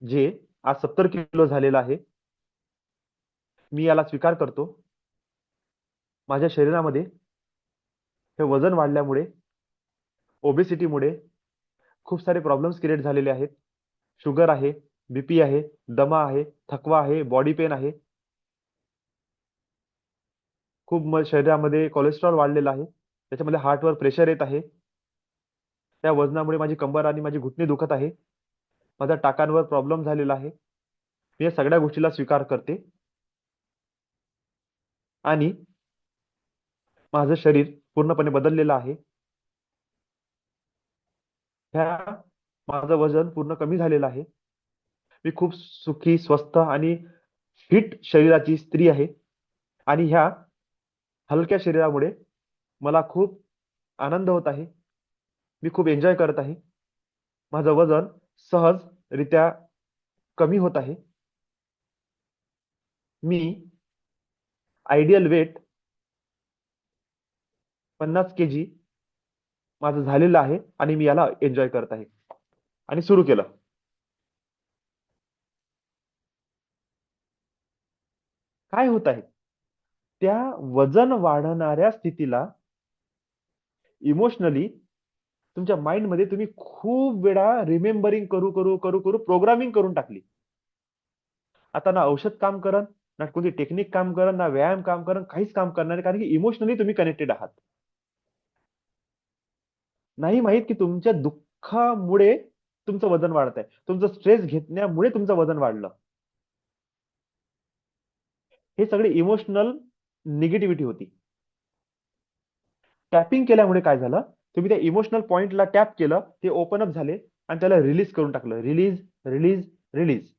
जे आज 70 किलो झालेलं आहे, मी याला स्वीकार करतो. माझ्या शरीरामध्ये हे वजन वाढल्यामुळे, ओबेसिटीमुळे खूप सारे प्रॉब्लेम्स क्रिएट झालेले आहेत. शुगर आहे, बीपी आहे, दमा आहे, थकवा आहे, बॉडी पेन आहे, खूप शरीरामध्ये कोलेस्ट्रॉल वाढलेला आहे, त्याच्यामध्ये हार्टवर प्रेशर येत आहे. त्या वजनामुळे माझी कंबर आणि माझी घुटणे दुखत आहे, माझ्या टाकांवर प्रॉब्लेम झालेला आहे. मी या सगळ्या गोष्टीला स्वीकार करते आणि माझं शरीर पूर्णपणे बदललेलं आहे. ह्या माझं वजन पूर्ण कमी झालेलं आहे. मी खूप सुखी, स्वस्थ आणि फिट शरीराची स्त्री आहे, आणि ह्या हलक्या शरीरामुळे मला खूप आनंद होत आहे. मी खूप एन्जॉय करत आहे. माझं वजन सहजरित्या कमी होत आहे. मी आयडियल वेट 50 केजी माझं झालेलं आहे, आणि मी याला एन्जॉय करत आहे. आणि सुरू केलं. काय होत आहे, त्या वजन वाढणाऱ्या स्थितीला इमोशनली तुमच्या माइंड मध्ये तुम्ही खूप वेळा रिमेंबरिंग करू करू करू करू प्रोग्रामिंग करून टाकली. आता ना औषध काम करन, ना कोणती टेक्निक काम करन, ना व्यायाम काम करन, काहीच काम करणार नाही, कारण की इमोशनली तुम्ही कनेक्टेड आहात. नाही माहित की तुमच्या दुःखामुळे तुमचं वजन वाढत आहे, तुमचं स्ट्रेस घेतल्यामुळे तुमचं वजन वाढलं. हे सगळे इमोशनल निगेटिव्हिटी होती. टॅपिंग केल्यामुळे काय झालं, तुम्ही त्या इमोशनल पॉइंटला टॅप केलं, ते ओपन अप झाले, आणि त्याला रिलीज करून टाकलं. Release, release, release.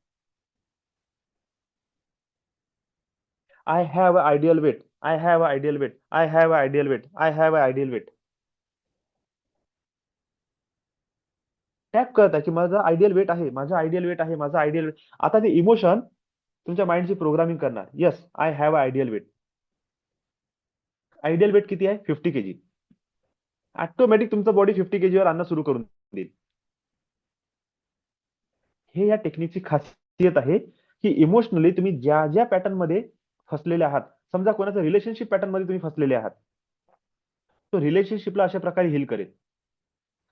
I have a ideal weight, I have a ideal weight, I have a ideal weight, I have a ideal weight. Tap करत आहे की माझं आयडियल वेट आहे, माझं आयडियल वेट आहे, माझं आयडियल वेट. आता ते इमोशन तुमच्या माइंडची प्रोग्रामिंग करणार. Yes, I have a ideal weight. Ideal weight किती आहे? 50 केजी. ऑटोमॅटिक तुमचं बॉडी 50 केजीवर आणणं सुरू करून देईल. हे या टेक्निकची खासियत आहे की इमोशनली तुम्ही ज्या ज्या पॅटर्न मध्ये फसलेले आहात, समजा कोणाचं रिलेशनशिप पॅटर्न मध्ये तुम्ही फसलेले आहात, तो रिलेशनशिपला अशा प्रकारे हील करेल.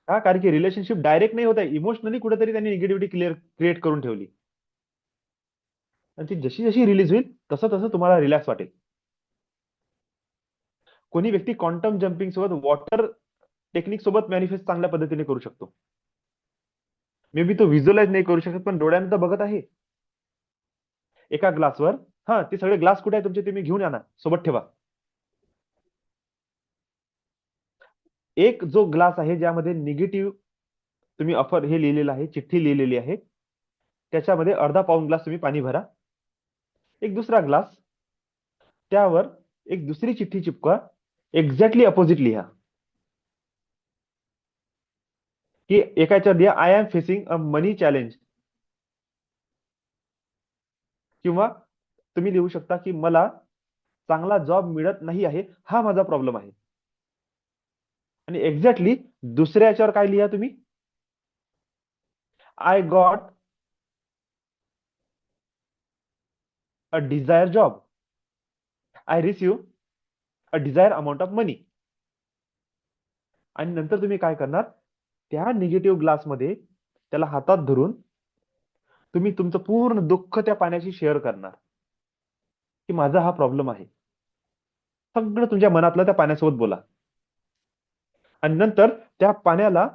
का? कारण की रिलेशनशिप डायरेक्ट नाही होत आहे, इमोशनली कुठेतरी त्यांनी निगेटिव्हिटी क्रिएट करून ठेवली, आणि ती जशी जशी रिलीज होईल तसं तसं तुम्हाला रिलॅक्स वाटेल. कोणी व्यक्ती क्वांटम जम्पिंग सोबत, वॉटर टेक्निक सोबत मॅनिफेस्ट चांगल्या पद्धतीने करू शकतो. मे बी तो व्हिज्युअलाइज नाही करू शकत, पण डोळ्यानं तर बघत आहे. एका ग्लासवर, हा, ते सगळे ग्लास कुठे आहे तुमचे, ते मी घेऊन या ना, सोबत ठेवा. एक जो ग्लास आहे ज्यामध्ये निगेटिव्ह तुम्ही ऑफर हे लिहिलेलं आहे, चिठ्ठी लिहिलेली आहे, त्याच्यामध्ये अर्धा पाऊण ग्लास तुम्ही पाणी भरा. एक दुसरा ग्लास, त्यावर एक दुसरी चिठ्ठी चिपका, एक्झॅक्टली अपोजिट लिहा. की एकाच्यावर लिहा, I am facing a money challenge, किंवा तुम्ही लिहू शकता की मला चांगला जॉब मिळत नाही आहे, हा माझा प्रॉब्लेम आहे. आणि एक्झॅक्टली दुसऱ्या याच्यावर काय लिहा तुम्ही, I got a desire job, I receive a desire amount of money. आणि नंतर तुम्ही काय करणार, त्या निगेटिव्ह ग्लासमध्ये त्याला हातात धरून तुम्ही तुमचं पूर्ण दुःख त्या पाण्याशी शेअर करणार, की माझा हा प्रॉब्लेम आहे. सगळं तुमच्या मनातलं त्या पाण्यासोबत बोला, आणि नंतर त्या पाण्याला,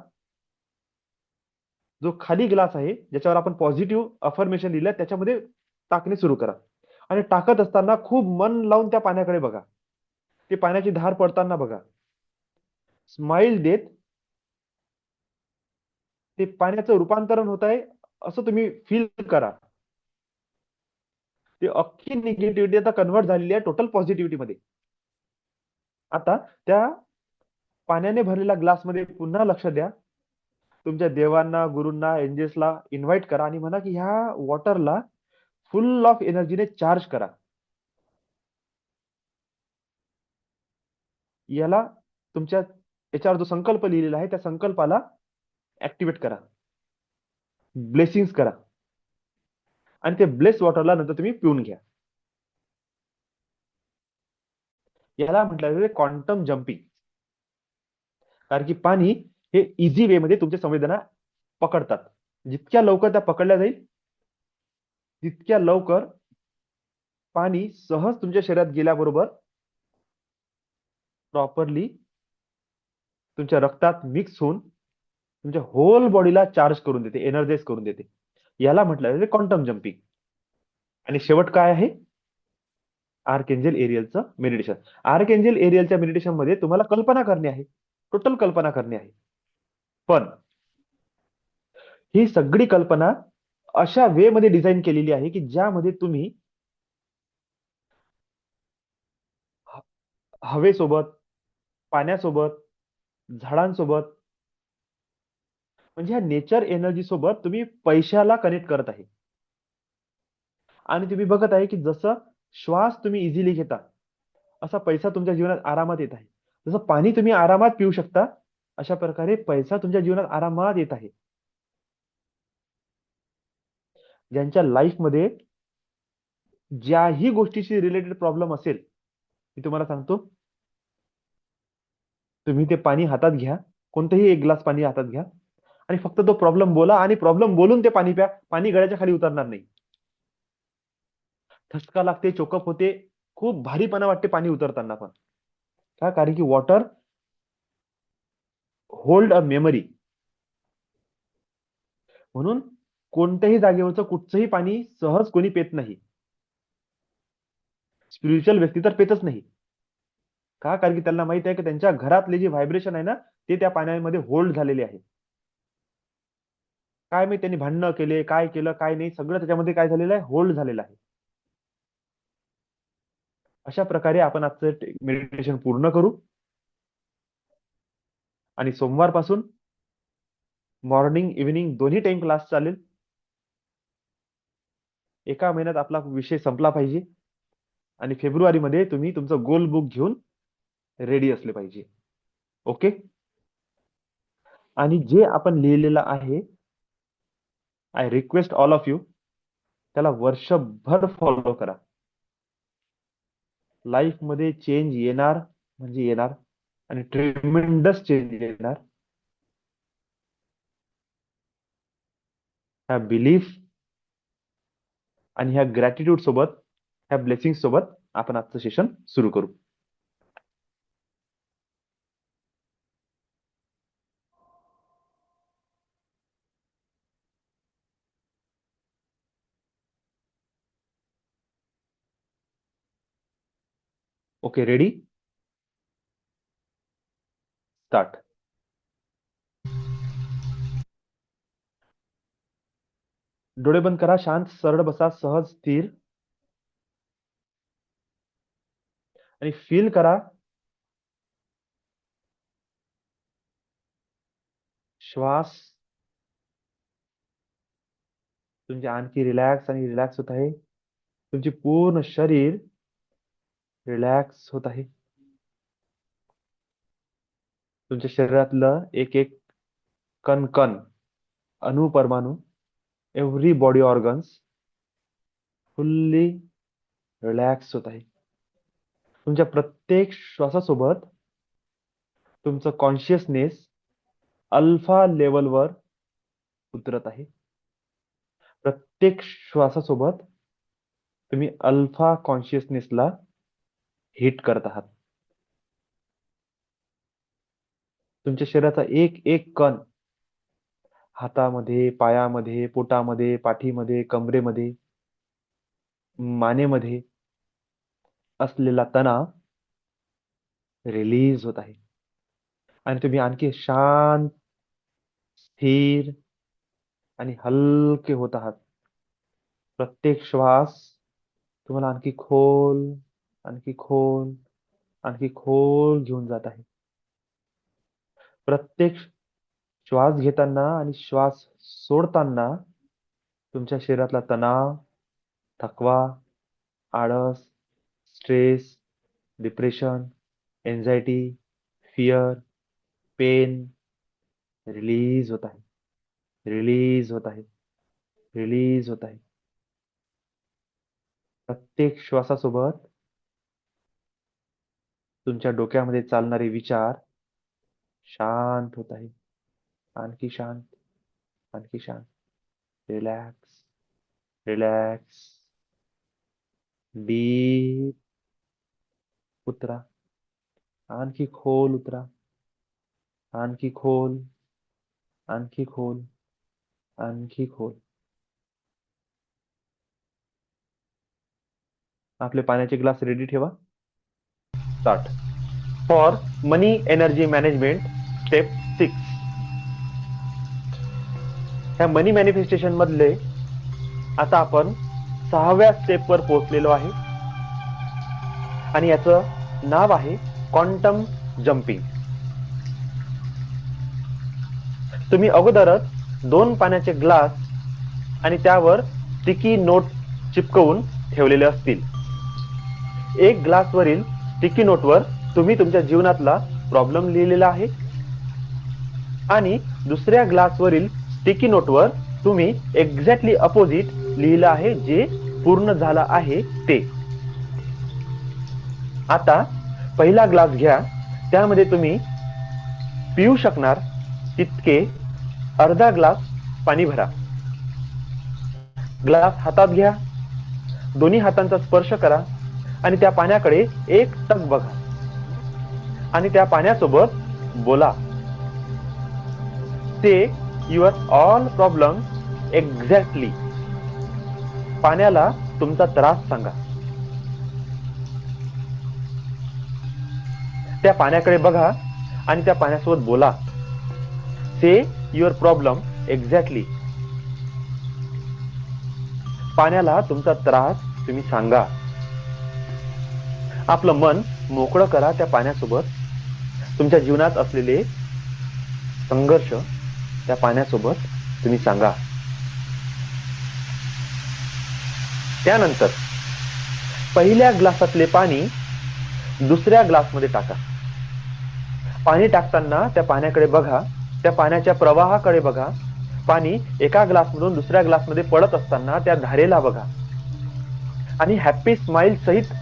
जो खाली ग्लास आहे ज्याच्यावर आपण पॉझिटिव्ह अफर्मेशन लिहिलं, त्याच्यामध्ये टाकणे सुरू करा. आणि टाकत असताना खूप मन लावून त्या पाण्याकडे बघा. ते पाण्याची धार पडताना बघा. स्माइल देत ते पाण्याचं रूपांतरण होत आहे असं तुम्ही फील करा. ते अख्खी निगेटिव्हिटी आता कन्वर्ट झालेली आहे टोटल पॉझिटिव्हिटी मध्ये. आता त्या पाण्याने भरलेल्या ग्लासमध्ये पुन्हा लक्ष द्या. तुमच्या देवांना, गुरूंना, एंजेल्सला इन्व्हाइट करा आणि म्हणा की ह्या वॉटरला फुल ऑफ एनर्जीने चार्ज करा. याला तुमच्या याच्यावर जो संकल्प लिहिलेला आहे त्या संकल्पाला ऍक्टिव्हेट करा, ब्लेसिंग्स करा आणि ते ब्लेस वॉटरला नंतर तुम्ही पिऊन घ्या. याला म्हटलं जाते क्वांटम जम्पिंग. कारण की पाणी हे इझी वे मध्ये तुमच्या संवेदना पकडतात. जितक्या लवकर त्या पकडल्या जाईल तितक्या लवकर पाणी सहज तुमच्या शरीरात गेल्याबरोबर प्रॉपरली तुमच्या रक्तात मिक्स होऊन तुमच्या होल बॉडीला चार्ज करून देते, एनर्जाइज करून देते. याला म्हटलं जाते क्वांटम जम्पिंग. आणि शेवट काय आहे? आर्कएंजल एरियलचं मेडिटेशन. आर्कएंजल एरियलच्या मेडिटेशन मध्ये तुम्हाला कल्पना करणे आहे, टोटल कल्पना करणे आहे. पण ही सगळी कल्पना अशा वे मध्ये डिझाईन केलेली आहे की ज्यामध्ये तुम्ही हवेसोबत, पाण्यासोबत, झाडांसोबत म्हणजे ह्या नेचर एनर्जी सोबत तुम्ही पैशाला कनेक्ट करत आहे. आणि तुम्ही बघत आहे की जसं श्वास तुम्ही इझिली घेता असा पैसा तुमच्या जीवनात आरामात येत आहे. जसं पाणी तुम्ही आरामात पिऊ शकता अशा प्रकारे पैसा तुमच्या जीवनात आरामात येत आहे. ज्यांच्या लाईफमध्ये ज्याही गोष्टीशी रिलेटेड प्रॉब्लेम असेल, मी तुम्हाला सांगतो, तुम्ही ते पाणी हातात घ्या, कोणतंही एक ग्लास पाणी हातात घ्या आणि फक्त तो प्रॉब्लेम बोला आणि प्रॉब्लेम बोलून ते पाणी प्या. पाणी गळ्याच्या खाली उतरणार नाही. ठसका लागते, चोकअप होते, खूप भारीपणा वाटते पाणी उतरताना पण. का? कारण की वॉटर होल्ड अ मेमरी. म्हणून कोणत्याही जागेवरचं कुठचंही पाणी सहज कोणी पेत नाही. स्पिरिच्युअल व्यक्ती तर पेतच नाही. का? कारण की त्यांना माहित आहे की त्यांच्या घरातले जे व्हायब्रेशन आहे ना ते त्या पाण्यामध्ये होल्ड झालेले आहे. काय माहित त्यांनी भांडणं केले, काय केलं, काय नाही, सगळं त्याच्यामध्ये काय झालेलं आहे, होल्ड झालेलं आहे. अशा प्रकारे आपण आजचं मेडिटेशन पूर्ण करू आणि सोमवारपासून मॉर्निंग इव्हिनिंग दोन्ही टाइम क्लास चालेल. एका महिन्यात आपला विषय संपला पाहिजे आणि फेब्रुवारीमध्ये तुम्ही तुमचं गोल बुक घेऊन रेडी असले पाहिजे. ओके. आणि जे आपण लिहिलेलं आहे, I request all of you त्याला वर्षभर फॉलो करा. लाईफ मध्ये चेंज येणार म्हणजे येणार आणि ट्रेमेंडस चेंज येणार. ह्या बिलीफ आणि ह्या ग्रॅटिट्यूड सोबत, ह्या ब्लेसिंग सोबत आपण आजचं सेशन सुरू करू. Okay, ready, start. डोळे बंद करा, शांत सरळ बसा, सहज स्थिर आणि फील करा श्वास तुमचे आणखी रिलॅक्स आणि रिलॅक्स होत आहे. तुमचे पूर्ण शरीर रिलॅक्स होत आहे. तुमच्या शरीरातलं एक एक कण कण, अणु परमाणू, every body organs fully relax होत आहे. तुमच्या प्रत्येक श्वासासोबत तुमचं कॉन्शियसनेस अल्फा लेवलवर उतरत आहे. प्रत्येक श्वासासोबत तुम्ही अल्फा कॉन्शियसनेसला हिट करत आहात. तुमच्या शरीराचा एक एक कण हातामध्ये, पायामध्ये, पोटामध्ये, पाठीमध्ये, कमरेमध्ये मानेमध्ये असलेला तणाव रिलीज होत आहे आणि तुम्ही आणखी शांत, स्थिर आणि हलके होत आहात. प्रत्येक श्वास तुम्हाला आणखी खोल, आणखी खोल घेऊन जात आहे. प्रत्येक श्वास घेताना आणि श्वास सोडताना तुमच्या शरीरातला तणाव, थकवा, आळस, stress, depression, anxiety, fear, pain release होत आहे. रिलीज होत आहे. रिलीज होत आहे. प्रत्येक श्वासासोबत तुमच्या डोक्यामध्ये चालणारे विचार शांत होत आहे. आणखी शांत, आणखी शांत. Relax, relax. डीप उतरा. आणखी खोल उतरा. आणखी खोल, आणखी खोल, आणखी खोल. आपले पाण्याचे ग्लास रेडी ठेवा. Start. For money energy management step 6. ह्या मनी मॅनिफेस्टेशन मधले आता आपण 6व्या स्टेप वर पोहोचलेलो आहे आणि याचं नाव आहे क्वांटम जम्पिंग. तुम्ही अगोदरच 2 पाण्याचे ग्लास आणि त्यावर स्टिकी नोट चिपकवून ठेवलेले असतील. एक ग्लास वरील स्टिकी नोटवर तुम्ही तुमच्या जीवनातला प्रॉब्लेम लिहिलेला आहे आणि दुसऱ्या ग्लास वरील स्टिकी नोटवर तुम्ही एक्झॅक्टली अपोजिट लिहिलं आहे, जे पूर्ण झालं आहे ते. आता पहिला ग्लास घ्या. त्यामध्ये तुम्ही पिऊ शकणार तितके अर्धा ग्लास पाणी भरा. ग्लास हातात घ्या. दोन्ही हातांचा स्पर्श करा आणि त्या पाण्याकडे एक टक बघा आणि त्या पाण्यासोबत बोला. से युअर ऑल प्रॉब्लेम एक्झॅक्टली. पाण्याला तुमचा त्रास सांगा. त्या पाण्याकडे बघा आणि त्या पाण्यासोबत बोला. से युअर प्रॉब्लेम एक्झॅक्टली. पाण्याला तुमचा त्रास तुम्ही सांगा. आपलं मन मोकळं करा. त्या पाण्यासोबत तुमच्या जीवनात असलेले संघर्ष त्या पाण्यासोबत तुम्ही सांगा. त्यानंतर पहिल्या ग्लासातले पाणी दुसऱ्या ग्लासमध्ये टाका. पाणी टाकताना त्या पाण्याकडे बघा. त्या पाण्याच्या प्रवाहाकडे बघा. पाणी एका ग्लासमधून दुसऱ्या ग्लासमध्ये पडत असताना त्या धारेला बघा आणि हॅपी स्माइल सहित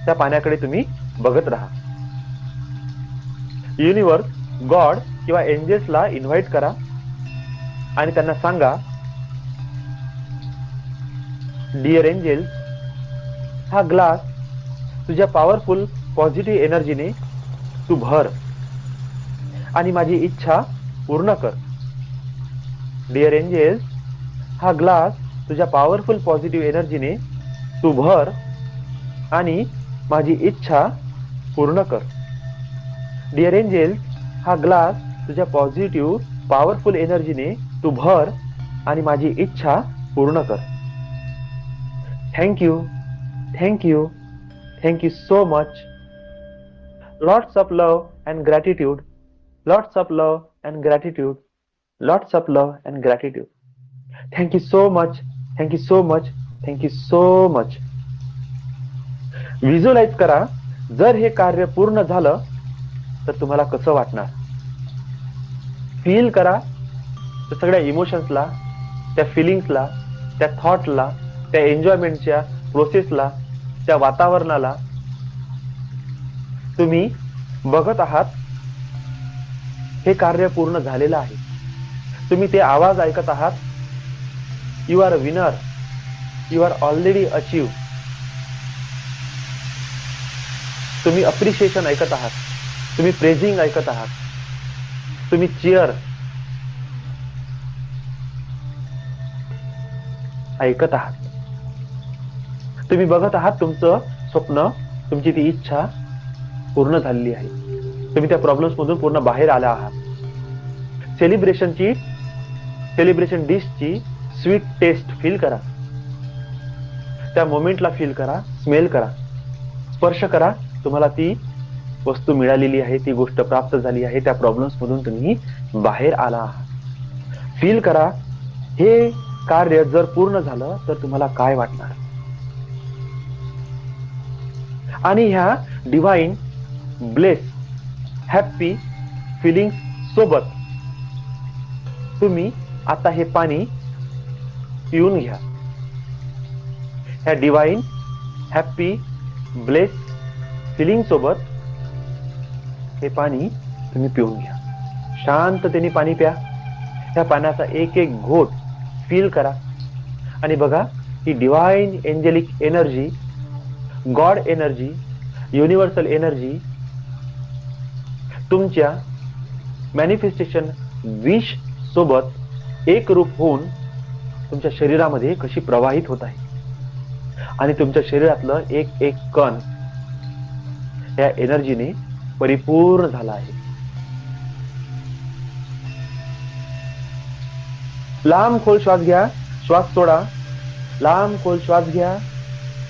त्या पाण्याकडे तुम्ही बघत राहा. युनिवर्स, गॉड किंवा एंजल्सला इन्व्हाइट करा आणि त्यांना सांगा, डिअर एंजल्स, हा ग्लास तुझ्या पॉवरफुल पॉझिटिव्ह एनर्जीने तू भर आणि माझी इच्छा पूर्ण कर. डिअर एंजल्स, हा ग्लास तुझ्या पॉवरफुल पॉझिटिव्ह एनर्जीने तू भर आणि माझी इच्छा पूर्ण कर. डिअर एंजल्स, हा ग्लास तुझ्या पॉझिटिव्ह पॉवरफुल एनर्जीने तू भर आणि माझी इच्छा पूर्ण कर. Thank you, thank you, thank you so much. Lots of love and gratitude. Lots of love and gratitude. Lots of love and gratitude. Thank you so much. Thank you so much. Thank you so much. Visualise करा, जर हे कार्य पूर्ण झालं तर तुम्हाला कसं वाटणार. फील करा त्या सगळ्या इमोशन्सला, त्या फिलिंग्सला, त्या थॉटला, त्या एन्जॉयमेंटच्या प्रोसेसला, त्या वातावरणाला. तुम्ही बघत आहात हे कार्य पूर्ण झालेलं आहे. तुम्ही ते आवाज ऐकत आहात. You are a winner. You are already achieve. तुम्ही अप्रिशिएशन ऐकत आहात. तुम्ही प्रेझिंग ऐकत आहात. तुम्ही चिअर ऐकत आहात. तुम्ही बघत आहात तुमचं स्वप्न, तुमची ती इच्छा पूर्ण झालेली आहे. तुम्ही त्या प्रॉब्लेम्स मधून पूर्ण बाहेर आला आहात. सेलिब्रेशन डिशची स्वीट टेस्ट फील करा. त्या मोमेंटला फील करा, स्मेल करा, स्पर्श करा. तुम्हाला ती वस्तू मिळालेली आहे, ती गोष्ट प्राप्त झाली आहे. त्या प्रॉब्लेम्स मधून तुम्ही बाहेर आला आहात. फील करा. हे कार्य जर पूर्ण झालं तर तुम्हाला काय वाटणार. आणि ह्या डिवाइन ब्लेस हॅपी फिलिंग्स सोबत तुम्ही आता हे पाणी पिऊन घ्या. ह्या डिवाइन हॅपी ब्लेस फिलिंग सोबत हे पाणी तुम्ही पिऊन घ्या. शांततेने पाणी प्या. ह्या पाण्याचा एक एक घोट फील करा आणि बघा ही divine angelic energy, God energy, universal energy तुमच्या मॅनिफेस्टेशन विश सोबत एक रूप होऊन तुमच्या शरीरामध्ये कशी प्रवाहित होत आहे. आणि तुमच्या शरीरातलं एक एक कण या एनर्जीने परिपूर्ण झाला आहे. लांब खोल श्वास घ्या, श्वास सोडा. लांब खोल श्वास घ्या,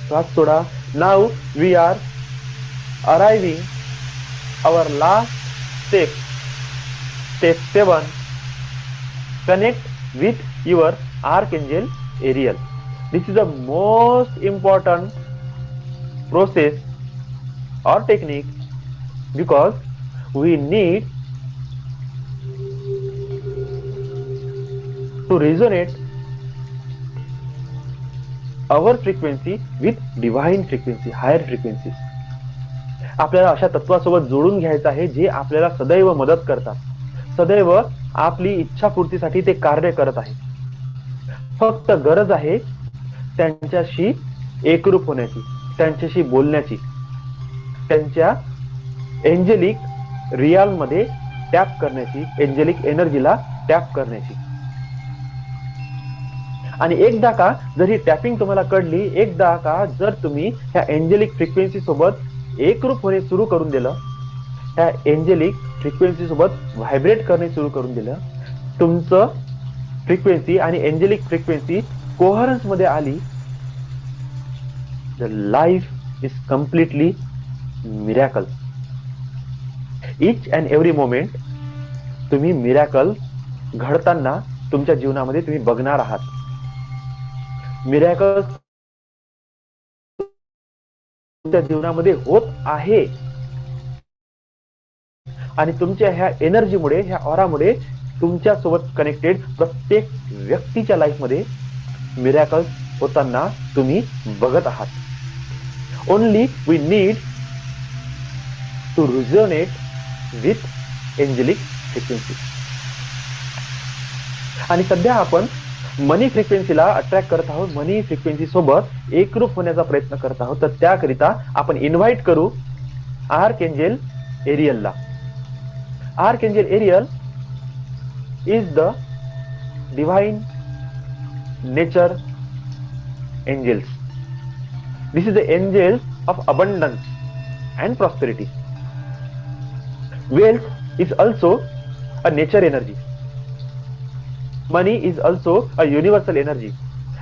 श्वास सोडा. Now we are arriving our last step, step 7. Connect with your archangel Ariel. This is the most important process or technique because we need to resonate our frequency with divine frequency, higher frequencies. आपल्याला अशा तत्वासोबत जोडून घ्यायचं आहे जे आपल्याला सदैव मदत करतात, सदैव आपली इच्छापूर्तीसाठी ते कार्य करत आहे. फक्त गरज आहे त्यांच्याशी एकरूप होण्याची, त्यांच्याशी बोलण्याची, त्यांच्या एंजेलिक रियाल मध्ये टॅप करण्याची, एंजेलिक एनर्जीला टॅप करण्याची. आणि एकदा का जर ही टॅपिंग तुम्हाला कळली, एकदा का जर तुम्ही ह्या एंजेलिक फ्रिक्वेन्सी सोबत एकरूप होणे सुरू करून दिलं, ह्या एंजेलिक फ्रिक्वेन्सी सोबत व्हायब्रेट करणे सुरू करून दिलं, तुमचं फ्रिक्वेन्सी आणि एंजेलिक फ्रिक्वेन्सी कोहरन्स मध्ये आली, the life is completely miracle. Each and every moment तुम्ही मिरॅकल घडताना तुमच्या जीवनामध्ये तुम्ही बघणार आहात. मिरॅकल तुमच्या जीवनामध्ये होत आहे आणि तुमच्या ह्या एनर्जीमुळे, ह्या ऑरामुळे तुमच्या सोबत कनेक्टेड प्रत्येक व्यक्तीच्या लाईफ मध्ये मिरॅकल्स होताना तुम्ही बघत आहात. Only we need to resonate with angelic frequency. आणि सध्या आपण मनी फ्रिक्वेन्सीला अट्रॅक्ट करत आहोत, मनी फ्रिक्वेन्सी सोबत एकरूप होण्याचा प्रयत्न करत आहोत. तर त्याकरिता आपण इन्व्हाइट करू आर्कएंजेल एरियलला. Archangel Ariel is the divine nature angels. This is the angels of abundance and prosperity. Wealth is also a nature energy. Money is also a universal energy,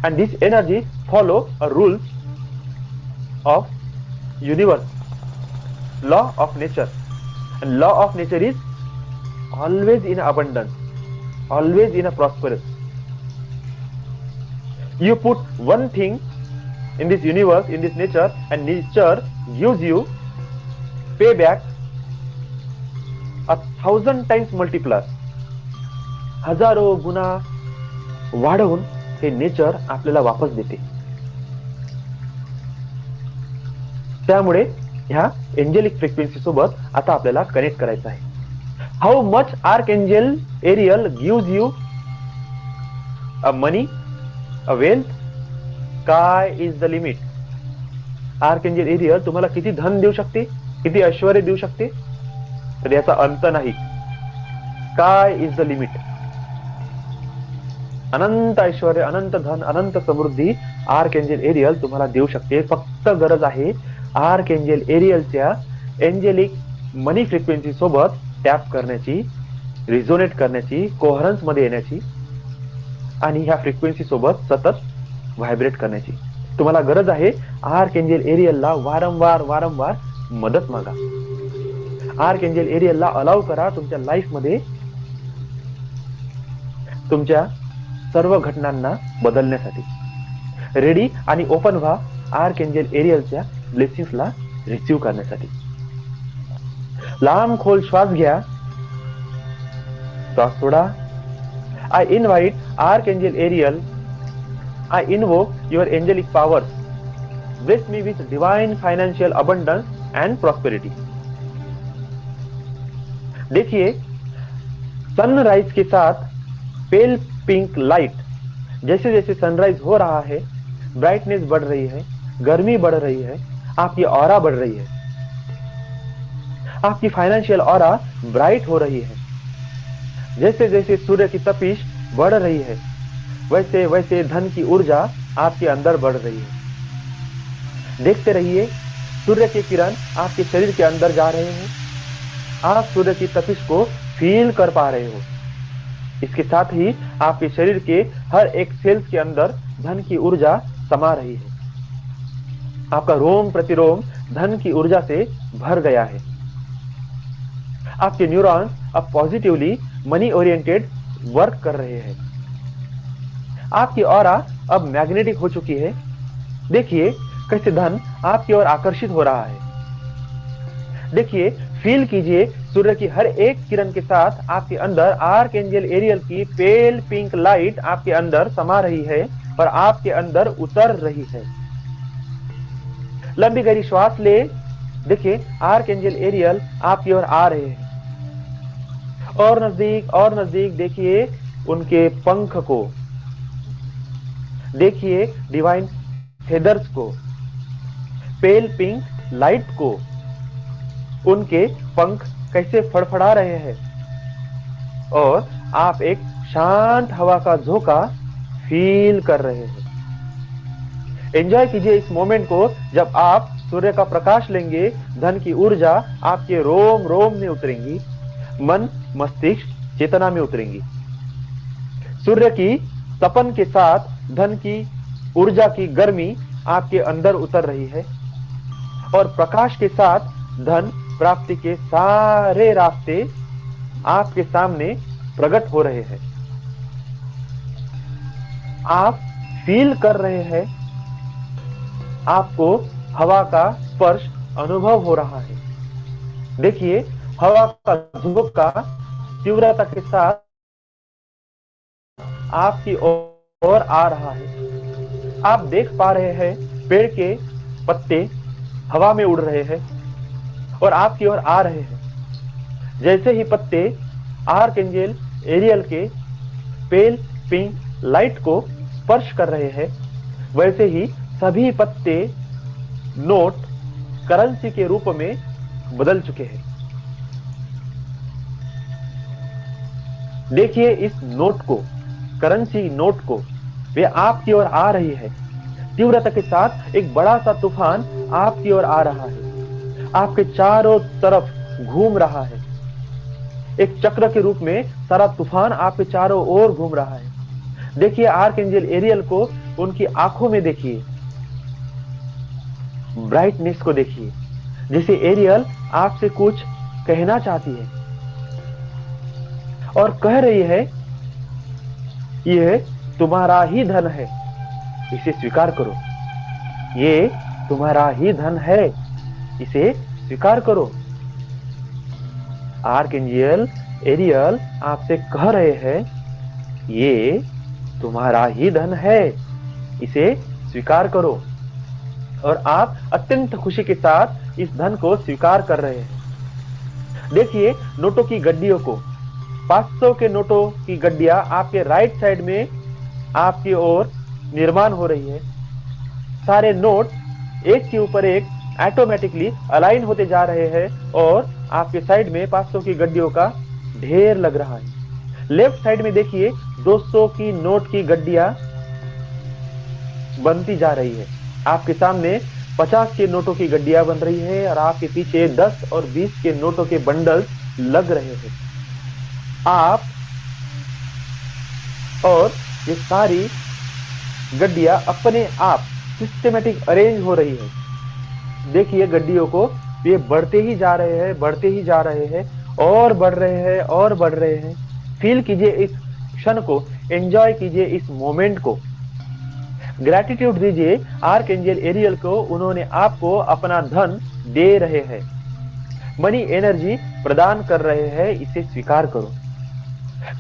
and this energy follow a rules of universe, law of nature, and law of nature is always in abundance, always in a prosperous. You put one thing in this universe, in this nature, and nature gives you payback 1,000 times multiplier. हजारो गुणा वाढवून हे nature आपल्याला वापस देते. त्यामुळे ह्या angelic frequency सोबत आता आपल्याला कनेक्ट करायचं आहे. How much archangel Ariel gives you a money, a wealth, काय is the limit. Archangel Ariel तुम्हाला किती धन देऊ शकते, किती ऐश्वर्य देऊ शकते, तर याचा अंत नाही. काय इज द लिमिट. अनंत ऐश्वर्य, अनंत धन, अनंत समृद्धी आर्कएंजल एरियल तुम्हाला देऊ शकते. फक्त गरज आहे आर्कएंजल एरियलच्या एंजेलिक मनी फ्रिक्वेन्सी सोबत टॅप करण्याची, रिझोनेट करण्याची, कोहरन्स मध्ये येण्याची आणि ह्या फ्रिक्वेन्सी सोबत सतत व्हायब्रेट करण्याची. तुम्हाला गरज आहे आर्कएंजल एरियलला वारंवार वारंवार मदत मागा. आर्कएंजल एरियलला अलाउ करा तुमच्या लाईफ मध्ये तुमच्या सर्व घटनांना बदलण्यासाठी. रेडी आणि ओपन व्हा आर्कएंजल एरियलच्या ब्लेसिंग्सला रिसीव्ह करण्यासाठी. लांब खोल श्वास घ्या, श्वास सोडा. I invite Archangel Ariel. I invoke your angelic powers. Bless me with divine financial abundance and prosperity. देखिए, सनराइज के साथ पेल पिंक लाइट, जैसे जैसे सनराइज हो रहा है, ब्राइटनेस बढ़ रही है, गर्मी बढ़ रही है, आपकी ऑरा बढ़ रही है, आपकी फाइनेंशियल ऑरा ब्राइट हो रही है. जैसे जैसे सूर्य की तपिश बढ़ रही है, वैसे वैसे धन की ऊर्जा आपके अंदर बढ़ रही है. देखते रहिए, सूर्य के किरण आपके शरीर के अंदर जा रहे हैं. आप सूर्य की तपिश को फील कर पा रहे हो. इसके साथ ही आपके शरीर के हर एक सेल्स के अंदर धन की ऊर्जा समा रही है. आपका रोम प्रतिरोम धन की ऊर्जा से भर गया है. आपके न्यूरॉन्स अब पॉजिटिवली मनी ओरिएंटेड वर्क कर रहे हैं. आपकी ऑरा अब मैग्नेटिक हो चुकी है. देखिए कैसे धन आपकी ओर आकर्षित हो रहा है. देखिए, फील कीजिए सूर्य की हर एक किरण के साथ आपके अंदर आर्कएंजल एरियल की पेल पिंक लाइट आपके अंदर समा रही है और आपके अंदर उतर रही है. लंबी गहरी श्वास ले. देखिए, आर्कएंजल एरियल आपकी ओर आ रहे हैं और नजदीक. देखिए उनके पंख को, देखिए डिवाइन फेदर्स को, पेल पिंक लाइट को. उनके पंख कैसे फड़फड़ा रहे हैं और आप एक शांत हवा का झोंका फील कर रहे हैं. एंजॉय कीजिए इस मोमेंट को जब आप सूर्य का प्रकाश लेंगे. धन की ऊर्जा आपके रोम रोम में उतरेंगी, मन मस्तिष्क चेतना में उतरेंगी. सूर्य की तपन के साथ धन की ऊर्जा की गर्मी आपके अंदर उतर रही है और प्रकाश के साथ धन प्राप्ति के सारे रास्ते आपके सामने प्रकट हो रहे हैं. आप फील कर रहे हैं, आपको हवा का स्पर्श अनुभव हो रहा है. देखिए, हवा का झोंका तीव्रता के साथ आपकी ओर आ रहा है. आप देख पा रहे हैं पेड़ के पत्ते हवा में उड़ रहे हैं और आपकी ओर आ रहे हैं. जैसे ही पत्ते आर्कएंजल एरियल के पेल पिंक लाइट को स्पर्श कर रहे हैं, वैसे ही सभी पत्ते नोट करेंसी के रूप में बदल चुके हैं. देखिए इस नोट को, करेंसी नोट को, वे आपकी ओर आ रही है. तीव्रता के साथ एक बड़ा सा तूफान आपकी ओर आ रहा है, आपके चारों तरफ घूम रहा है. एक चक्र के रूप में सारा तूफान आपके चारों ओर घूम रहा है. देखिए आर्कएंजल एरियल को, उनकी आंखों में देखिए, ब्राइटनेस को देखिए, जैसे एरियल आपसे कुछ कहना चाहती है और कह रही है, यह तुम्हारा ही धन है, इसे स्वीकार करो. ये तुम्हारा ही धन है, इसे स्वीकार करो. आर्कएंजल एरियल आपसे कह रहे हैं, ये तुम्हारा ही धन है, इसे स्वीकार करो. और आप अत्यंत खुशी के साथ इस धन को स्वीकार कर रहे हैं. देखिए नोटों की गड्डियों को, 500 के नोटों की गड्डियां आपके राइट साइड में आपकी ओर निर्माण हो रही है. सारे नोट एक के ऊपर एक ऑटोमेटिकली अलाइन होते जा रहे हैं और आपके साइड में 500 की गड्डियों का ढेर लग रहा है. लेफ्ट साइड में देखिए 200 की नोट की गड्डियां बनती जा रही है। आपके सामने 50 के नोटों की गड्डियां बन रही है और आपके पीछे 10 और 20 के नोटों के बंडल लग रहे हैं। आप और ये सारी गड्डियां अपने आप सिस्टमेटिक अरेंज हो रही है। देखिए गड्डियों को, ये बढ़ते ही जा रहे हैं, बढ़ते ही जा रहे हैं, और बढ़ रहे हैं और बढ़ रहे हैं। फील कीजिए इस क्षण को, एंजॉय कीजिए इस मोमेंट को। ग्रैटिट्यूड दीजिए आर्क एंजल एरियल को, उन्होंने आपको अपना धन दे रहे हैं, मनी एनर्जी प्रदान कर रहे हैं, इसे स्वीकार करो।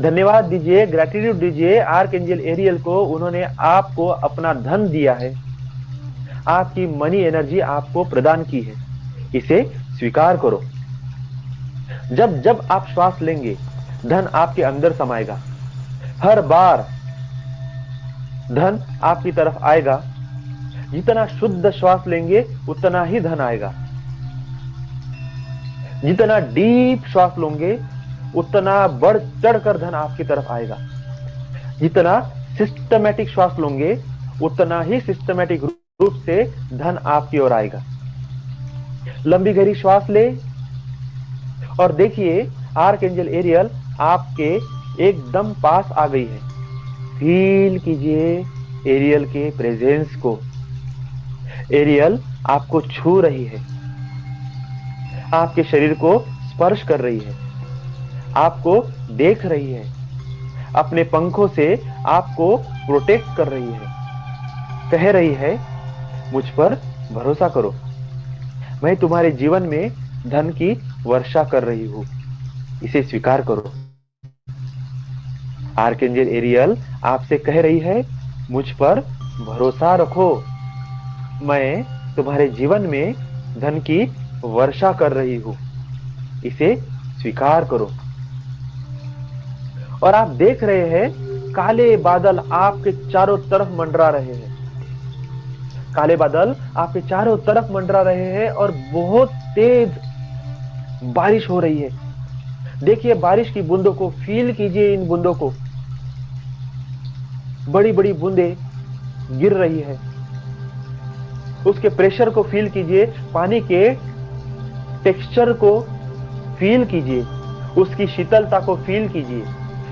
धन्यवाद दीजिए, ग्रैटिट्यूड दीजिए आर्क एंजल एरियल को, उन्होंने आपको अपना धन दिया है, आपकी मनी एनर्जी आपको प्रदान की है, इसे स्वीकार करो। जब जब आप श्वास लेंगे धन आपके अंदर समाएगा। हर बार धन आपकी तरफ आएगा। जितना शुद्ध श्वास लेंगे उतना ही धन आएगा। जितना डीप श्वास लोगे उतना बढ़ चढ़कर धन आपकी तरफ आएगा। जितना सिस्टमैटिक श्वास लोगे उतना ही सिस्टमैटिक रूप से धन आपकी ओर आएगा। लंबी गहरी श्वास ले और देखिए आर्क एंजल एरियल आपके एकदम पास आ गई है। फील कीजिए एरियल के प्रेजेंस को। एरियल आपको छू रही है, आपके शरीर को स्पर्श कर रही है, आपको देख रही है, अपने पंखों से आपको प्रोटेक्ट कर रही है, कह रही है मुझ पर भरोसा करो, मैं तुम्हारे जीवन में धन की वर्षा कर रही हूं, इसे स्वीकार करो। आर्कएंजल एरियल आपसे कह रही है मुझ पर भरोसा रखो, मैं तुम्हारे जीवन में धन की वर्षा कर रही हूं, इसे स्वीकार करो। और आप देख रहे हैं काले बादल आपके चारों तरफ मंडरा रहे हैं। काले बादल आपके चारों तरफ मंडरा रहे हैं और बहुत तेज बारिश हो रही है। देखिए बारिश की बूंदों को, फील कीजिए इन बूंदों को। बड़ी बड़ी बूंदें गिर रही है, उसके प्रेशर को फील कीजिए, पानी के टेक्सचर को फील कीजिए, उसकी शीतलता को फील कीजिए।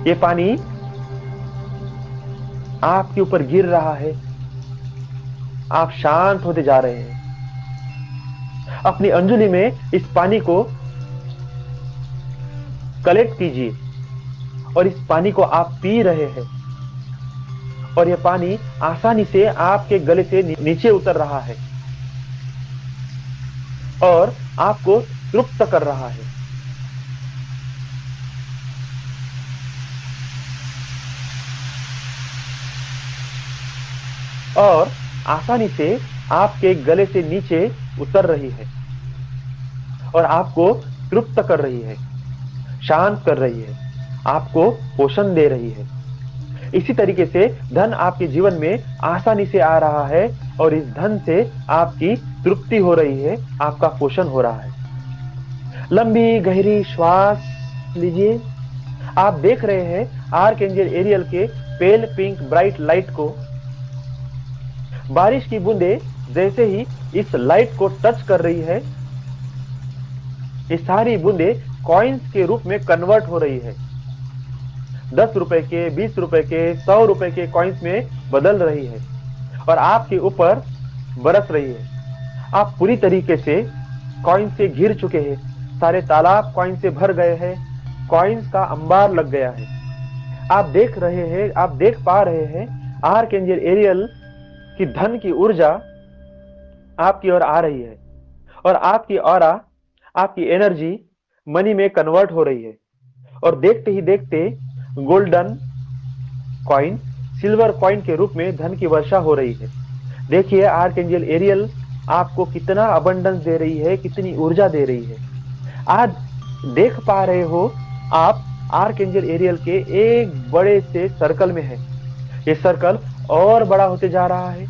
ये पानी आपके ऊपर गिर रहा है, आप शांत होते जा रहे हैं। अपनी अंजुलि में इस पानी को कलेक्ट कीजिए और इस पानी को आप पी रहे हैं और यह पानी आसानी से आपके गले से नीचे उतर रहा है और आपको तृप्त कर रहा है। और आसानी से आपके गले से नीचे उतर रही है और आपको तृप्त कर रही है, शांत कर रही है, आपको पोषण दे रही है। इसी तरीके से धन आपके जीवन में आसानी से आ रहा है और इस धन से आपकी तृप्ति हो रही है, आपका पोषण हो रहा है। लंबी गहरी श्वास लीजिए। आप देख रहे हैं आर्कएंजल एरियल के पेल पिंक ब्राइट लाइट को। बारिश की बूंदें जैसे ही इस लाइट को टच कर रही है, ये सारी बूंदें कॉइन्स के रूप में कन्वर्ट हो रही है। 10 रुपए के, 20 रुपए के, 100 रुपए के कॉइन्स में बदल रही है और आपके ऊपर बरस रही है। आप पूरी तरीके से कॉइन से घिर चुके हैं, सारे तालाब कॉइन से भर गए हैं, कॉइन्स का अंबार लग गया है। आप देख रहे हैं, आप देख पा रहे हैं आर्कएंजल एरियल की धन की ऊर्जा आपकी ओर आ रही है और आपकी ऑरा, आपकी एनर्जी मनी में कन्वर्ट हो रही है और देखते ही देखते गोल्डन कॉइन, सिल्वर कॉइन के रूप में धन की वर्षा हो रही है। देखिए आर्कएंजल एरियल आपको कितना अबंडेंस दे रही है, कितनी ऊर्जा दे रही है। आज देख पा रहे हो आप आर्कएंजल एरियल के एक बड़े से सर्कल में है। ये सर्कल और बड़ा होते जा रहा है,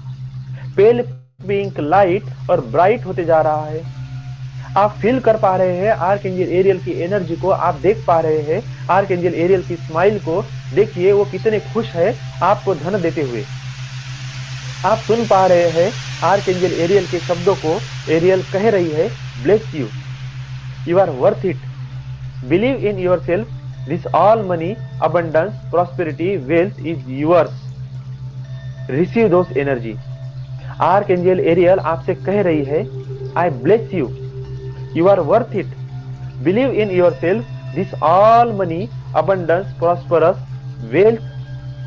पेल पिंक लाइट और ब्राइट होते जा रहा है। आप फील कर पा रहे हैं आर्कएंजल एरियल की एनर्जी को, आप देख पा रहे हैं आर्कएंजल एरियल की स्माइल को। देखिए वो कितने खुश है आपको धन देते हुए। आप सुन पा रहे हैं आर्कएंजल एरियल के शब्दों को। एरियल कह रही है, bless you, you are worth it, believe in your self, this all money, abundance, prosperity, wealth is yours, receive those energy. Archangel Ariel आपसे कह रही है, I bless you, you are worth it, believe in yourself, this all money, abundance, prosperous, wealth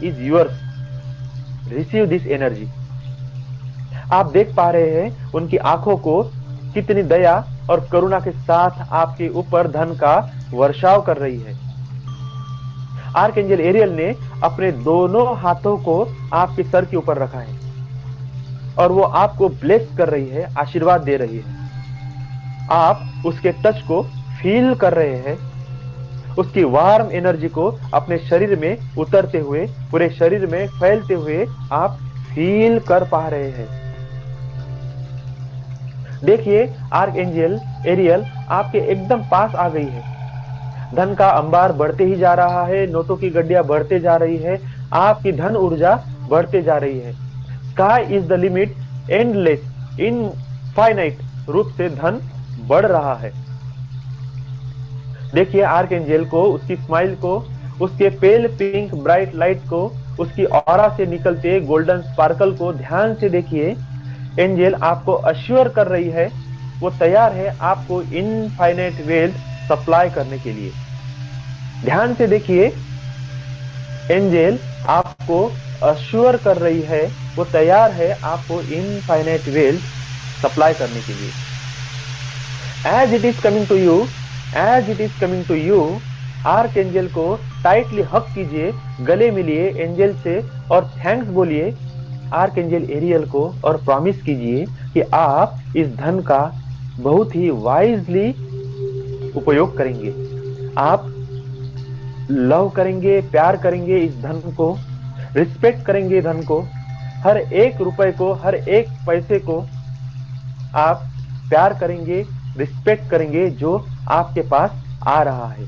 is yours, receive this energy। आप देख पा रहे हैं उनकी आंखों को कितनी दया और करुणा के साथ आपके ऊपर धन का वर्षाव कर रही है। आर्कएंजल एरियल ने अपने दोनों हाथों को आपके सर के ऊपर रखा है और वो आपको ब्लेस कर रही है, आशीर्वाद दे रही है। आप उसके टच को फील कर रहे हैं, उसकी वार्म एनर्जी को अपने शरीर में उतरते हुए, पूरे शरीर में फैलते हुए आप फील कर पा रहे हैं। देखिए आर्कएंजल एरियल आपके एकदम पास आ गई है। धन का अंबार बढ़ते ही जा रहा है, नोटों की गड्डियां बढ़ते जा रही है, आपकी धन ऊर्जा बढ़ते जा रही है। Sky is the limit, endless, infinite रूप से धन बढ़ रहा है। देखिए आर्कएंजल को, उसकी स्माइल को, उसके पेल पिंक ब्राइट लाइट को, उसकी ऑरा से निकलते गोल्डन स्पार्कल को ध्यान से देखिए। एंजल आपको अश्योर कर रही है, वो तैयार है आपको इनफाइनाइट वेल्थ सप्लाई करने के लिए। ध्यान से देखिए, एंजल आपको अश्योर कर रही है, वो तैयार है आपको इनफाइनाइट वेल्थ सप्लाई करने के लिए। As it is coming to you, as it is coming to you, archangel को टाइटली हक कीजिए, गले मिलिए एंजल से और थैंक्स बोलिए आर्कएंजल एरियल को और प्रॉमिस कीजिए कि आप इस धन का बहुत ही वाइजली उपयोग करेंगे। आप लव करेंगे, प्यार करेंगे इस धन को, रिस्पेक्ट करेंगे धन को, हर एक रुपए को, हर एक पैसे को आप प्यार करेंगे, रिस्पेक्ट करेंगे जो आपके पास आ रहा है।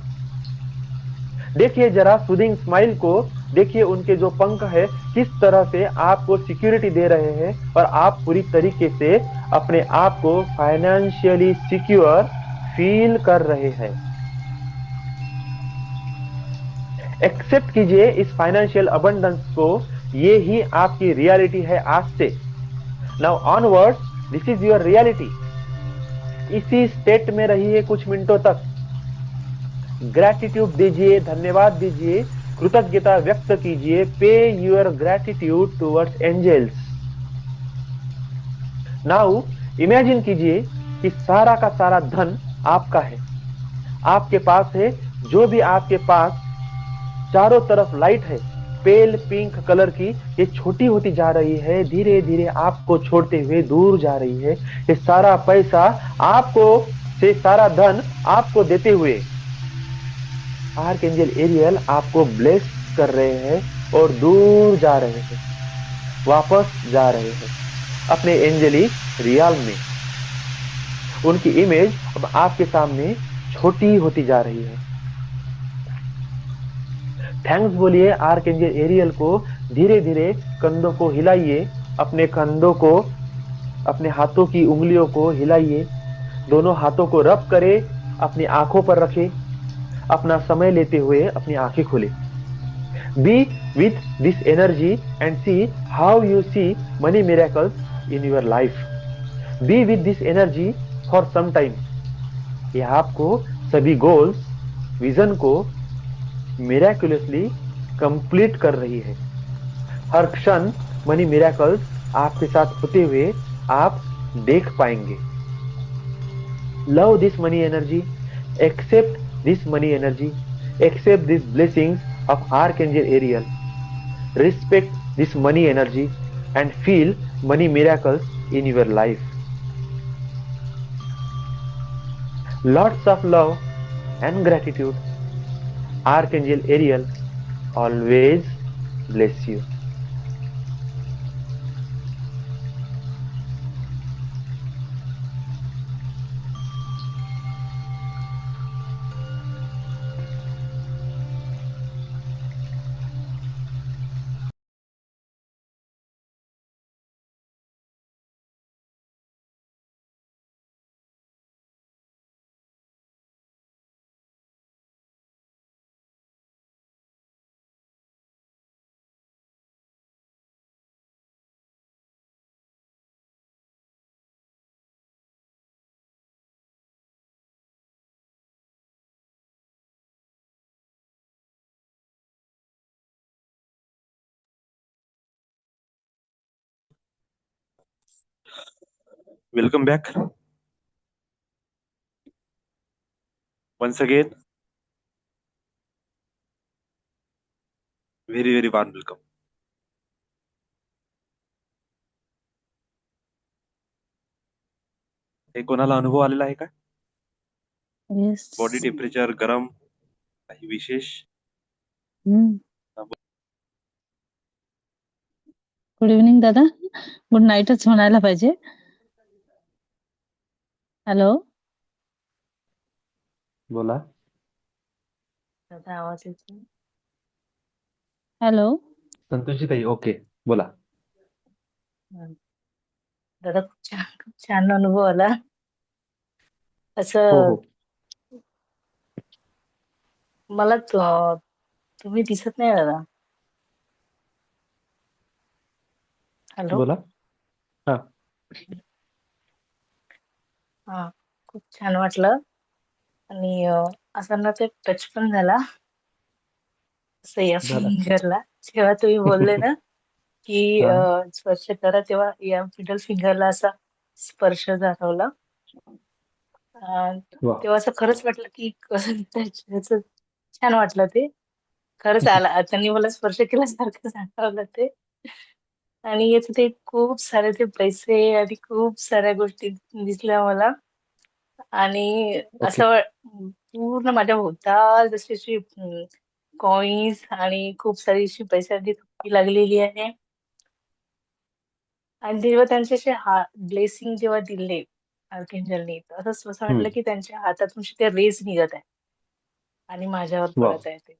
देखिए जरा सूदिंग स्माइल को, देखिए उनके जो पंख है किस तरह से आपको सिक्योरिटी दे रहे हैं और आप पूरी तरीके से अपने आप को फाइनेंशियली सिक्योर फील कर रहे हैं। एक्सेप्ट कीजिए इस फाइनेंशियल अबंडेंस को, ये ही आपकी रियलिटी है आज से। Now onwards, this is your reality. इसी स्टेट में रहिए कुछ मिनटों तक। ग्रैटिट्यूड दीजिए, धन्यवाद दीजिए, कृतज्ञता व्यक्त कीजिए। Pay your gratitude towards angels. Now imagine कीजिए कि सारा का सारा धन आपका है, आपके पास है। जो भी आपके पास चारों तरफ लाइट है पेल पिंक कलर की, ये छोटी होती जा रही है, धीरे धीरे आपको छोड़ते हुए दूर जा रही है। ये सारा पैसा आपको से, सारा धन आपको देते हुए आर्कएंजल एरियल आपको ब्लेस कर रहे हैं और दूर जा रहे हैं, वापस जा रहे हैं अपने एंजेलिक रियल में। उनकी इमेज अब आपके सामने छोटी होती जा रही है। थैंक्स बोलिए आर्कएंजल एरियल को। धीरे धीरे कंधों को हिलाइए, अपने कंधों को, अपने हाथों की उंगलियों को हिलाइए, दोनों हाथों को रब करें, अपनी आंखों पर रखें, अपना समय लेते हुए अपनी आंखें खोले। Be with this energy and see how you see money miracles in your life. Be with this energy for some time. ये आपको सभी गोल्स, विजन को मिरेकुलसली कंप्लीट कर रही है। हर क्षण मनी मिरेकल्स आपके साथ होते हुए आप देख पाएंगे। Love this money energy, accept this money energy, accept these blessings of Archangel Ariel, respect this money energy and feel money miracles in your life. Lots of love and gratitude. Archangel Ariel always bless you. Welcome back once again. Very, very warm welcome. हे कोणाला अनुभव आलेला आहे का? Yes. Body temperature गरम काही विशेष? Good evening दादा. गुड नाईटच म्हणायला पाहिजे. हॅलो बोला. दादा, आवाज येतो? हॅलो संतोषीताई, ओके, बोला. दादा, खूप छान अनुभव आला. हो असं हो मला तुम्ही दिसत नाही दादा. हॅलो. बोला. हा हा, खूप छान वाटलं. आणि असं ना ते टच पण झाला असं या झाला. फिंगरला. जेव्हा तुम्ही बोलले ना की हा स्पर्श करा, तेव्हा या मिडल फिंगरला असा स्पर्श जाणवला. वा. तेव्हा असं खरंच वाटलं की कसं त्याचं छान वाटलं ते. खरंच आला त्यांनी मला स्पर्श केल्यासारखं जाणवलं ते. आणि याचे ते खूप सारे ते पैसे आणि खूप साऱ्या गोष्टी दिसल्या मला. आणि ओके. असं पूर्ण माझ्या भोवताल जशी अशी कॉइन्स आणि खूप सारी अशी पैशांची थप्पी लागलेली आहे. आणि जेव्हा त्यांचे असे ब्लेसिंग जेव्हा दिले आर्कएंजलनी, असं असं वाटलं की त्यांच्या हातातून ते रेज निघत आहे आणि माझ्यावर वा, पडत आहे ते.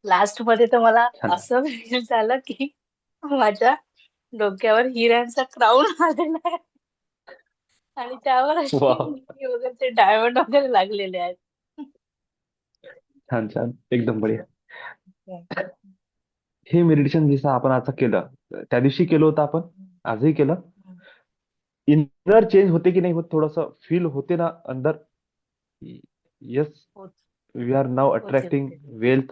लास्ट मध्ये तर मला छान. असं फील झालं की माझ्या डोक्यावर हिऱ्यांचा क्राऊन आलेला आहे आणि त्यावर वा, अशी निधी वगैरे ते डायमंड वगैरे लागलेले आहेत. छान छान, एकदम बढिया. हम्म. हे मेडिटेशन जसं आपण आता केलं, त्या दिवशी केलं होतं आपण, आजही केलं. इनर चेंज होते की नाही होत, थोडस फील होते ना अंदर. यस, होत वी आर नाव होते अट्रॅक्टिंग होते. वेल्थ.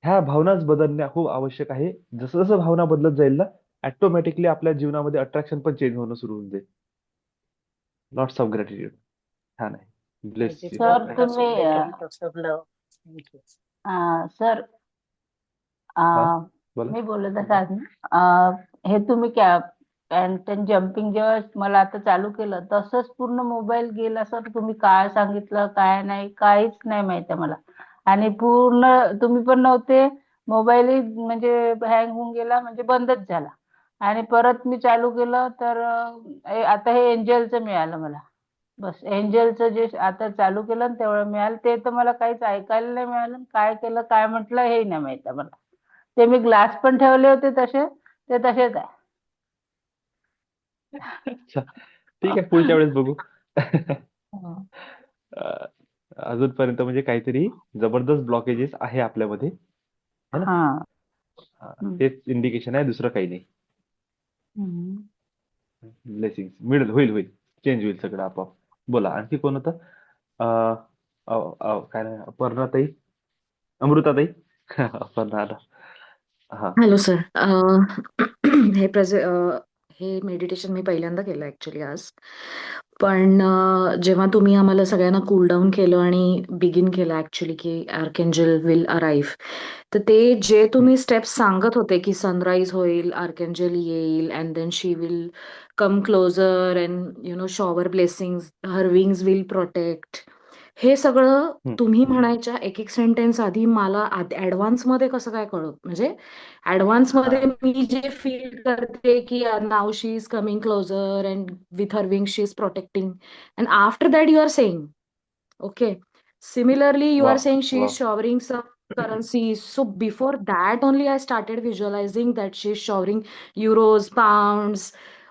ह्या भावनाच बदलण्या खूप आवश्यक आहे. जसं जसं भावना बदलत जाईल ना, ऑटोमॅटिकली आपल्या जीवनामध्ये अट्रॅक्शन पण चेंज होणं सुरू होऊन जाईल. Lots of gratitude. छान आहे. Bless Thank you you. sir. Sir Lots तुम्ही of gratitude, lots of love. Thank you. Sir हा बोला. मी बोलत आहे हे तुम्ही कॅन्टन जम्पिंग जेव्हा मला आता चालू केलं तसंच पूर्ण मोबाईल गेला सर. तुम्ही काय सांगितलं काय नाही काहीच नाही माहिती आहे मला. आणि पूर्ण तुम्ही पण नव्हते. मोबाईलही म्हणजे हँग होऊन गेला, म्हणजे बंदच झाला. आणि परत मी चालू केलं तर आता हे एंजलचं मिळालं मला. बस एंजलचं जे आता चालू केलं ना तेवढं मिळालं. ते तर मला काहीच ऐकायला नाही मिळालं. काय केलं काय म्हटलं हे नाही माहित मला. ते मी ग्लास पण ठेवले होते तसे, ते तसेच आहे. अच्छा, ठीक आहे, पुढच्या वेळेस बघू. हं. अं, अजूनपर्यंत म्हणजे काहीतरी जबरदस्त ब्लॉकेजेस आहे आपल्यामध्ये, है ना? हा. तेच इंडिकेशन आहे, दुसरं काही नाही. हम्म. ब्लेसिंग मिळेल, होईल होईल, चेंज होईल सगळं आपोआप. बोला, आणखी कोण होतं? काय नाही, अपर्णाताई, अमृताताई. अपर्णा आला. हा हॅलो सर. हे हे मेडिटेशन मी पहिल्यांदा केलं ऍक्च्युली आज. पण जेव्हा तुम्ही आम्हाला सगळ्यांना कूल डाऊन केलं आणि बिगिन केलं ऍक्च्युली की आर्कएंजल विल अराईव्ह, तर ते जे तुम्ही स्टेप्स सांगत होते की सनराईज होईल, आर्कएंजल येईल, and then she will come closer and shower blessings, her wings will protect, हे सगळं तुम्ही म्हणायच्या एक एक सेंटेन्स आधी मला ऍडव्हान्स मध्ये कसं काय कळत, म्हणजे ऍडव्हान्स मध्ये मी जे फील करते की now she is coming closer and with her wing she is protecting, and after that you are saying okay, similarly you वा are saying she वा. is showering some currencies. So before that only I started visualizing that she is showering euros, pounds,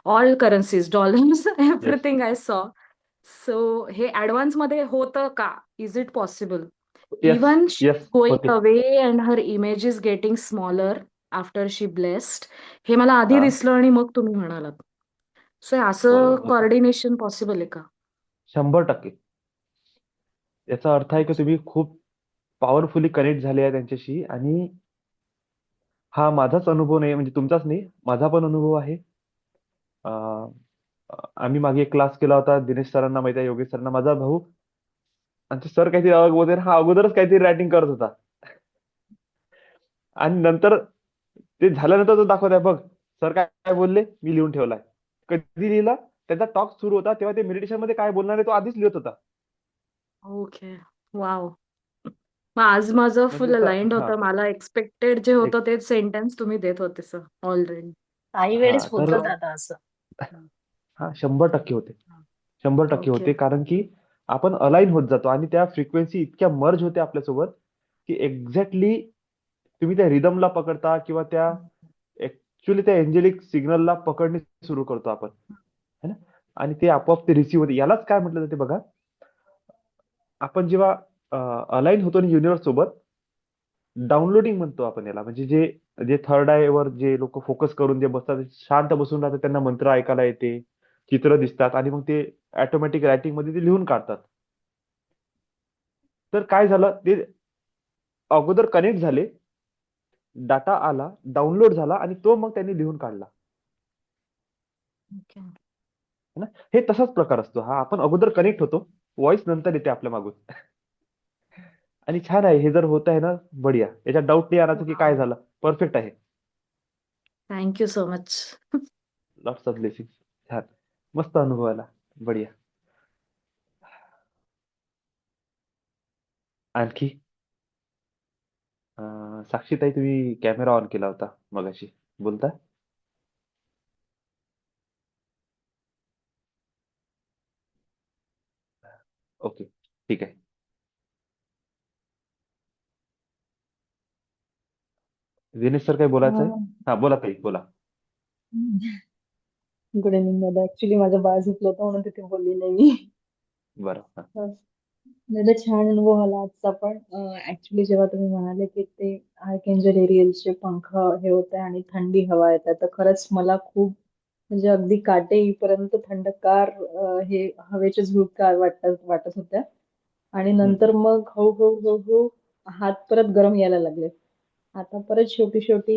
all currencies, dollars, yes everything I saw. So हे advance मध्ये होतं का? Is it possible? Yes Even she yes is going होते. away and her image is getting smaller after she blessed. हे मला आधी हा, दिसलं आणि मग तुम्ही म्हणालात. सो असं बरोबर होते. कोऑर्डिनेशन पॉसिबल आहे का? 100%. याचा अर्थ आहे की तुम्ही खूप पॉवरफुली कनेक्ट झाले आहे त्यांच्याशी. आणि हा माझाच अनुभव नाही, म्हणजे तुमचाच नाही, माझा पण अनुभव आहे. अं, आम्ही मागे एक क्लास केला होता, दिनेश सरांना माहिती आहे, योगेश सरांना, माझा भाऊ. आणि ते सर काहीतरी अगोदर हा अगोदरच काहीतरी रायटिंग करत होता. आणि नंतर ते झाल्यानंतर तो दाखवत आहे, बघ सर काय काय बोलले, मी लिहून ठेवलाय. कधी लिहिला? त्यांचा टॉक सुरू होता तेव्हा ते मेडिटेशन मध्ये काय बोलणार आहे तो आधीच लिहित होता. ओके. वॉव! मग आज माझं म्हणजे फुल अलाइन्ड हा होतं. मला एक्स्पेक्टेड जे एक होतं तेच सेंटेन्स तुम्ही देत होते सर ऑलरेडी. काही हा वेळेस तर होतं वॉव! दादा असं. हा 100% होते. 100% ओके. होते, कारण की आपण अलाईन होत जातो आणि त्या फ्रिक्वेन्सी इतक्या मर्ज होते आपल्यासोबत की एक्झॅक्टली तुम्ही त्या रिदमला पकडता किंवा त्या ऍक्च्युली त्या एंजेलिक सिग्नलला पकडणे सुरू करतो आपण, है ना? आणि ते आपोआप ते रिसीव्ह होते. यालाच काय म्हटलं जाते बघा, आपण जेव्हा अलाईन होतो ना युनिव्हर्स सोबत, डाउनलोडिंग म्हणतो आपण याला. म्हणजे जे जे थर्ड आय वर जे लोक फोकस करून जे बसतात, शांत बसून राहतात, त्यांना मंत्र ऐकायला येते, चित्र दिसतात आणि मग ते ऑटोमॅटिक रायटिंग मध्ये ते लिहून काढतात. तर काय झालं, ते अगोदर कनेक्ट झाले, डाटा आला, डाउनलोड झाला आणि तो मग त्यांनी लिहून काढला, ओके. है ना? हे तसाच प्रकार असतो हा. आपण अगोदर कनेक्ट होतो, व्हॉइस नंतर येते आपल्या मागून. आणि छान आहे हे जर होत आहे ना, बढिया. याच्यात डाऊट नाही आणायचं की काय वॉव! झालं, परफेक्ट आहे. Thank you so much. Lots of blessing. छान, मस्त अनुभव आला, बढिया. आणखी साक्षीताई, तुम्ही कॅमेरा ऑन केला होता मगाशी, बोलता? ओके, ठीक आहे. दिनेश सर, काही बोलायचं आहे? हा, बोला ताई, बोला. गुड इव्हनिंग दादा. ऍक्च्युली माझं बाळ झोपलं होतं म्हणून तिथे बोलली नाही मी. बरं. हा. दादा, छान अनुभव आला आजचा. पण ऍक्च्युली जेव्हा तुम्ही म्हणाले की ते आर्कएंजल एरियलचे पंख हे होते आणि थंडी हवा येत आहे, तर खरंच मला खूप म्हणजे अगदी काटे येईपर्यंत थंडगार हे हवेचे झुळकार वाटत वाटत होत्या. आणि नंतर मग हळूहळू हळूहळू हात परत गरम यायला लागले. आता परत शेवटी शेवटी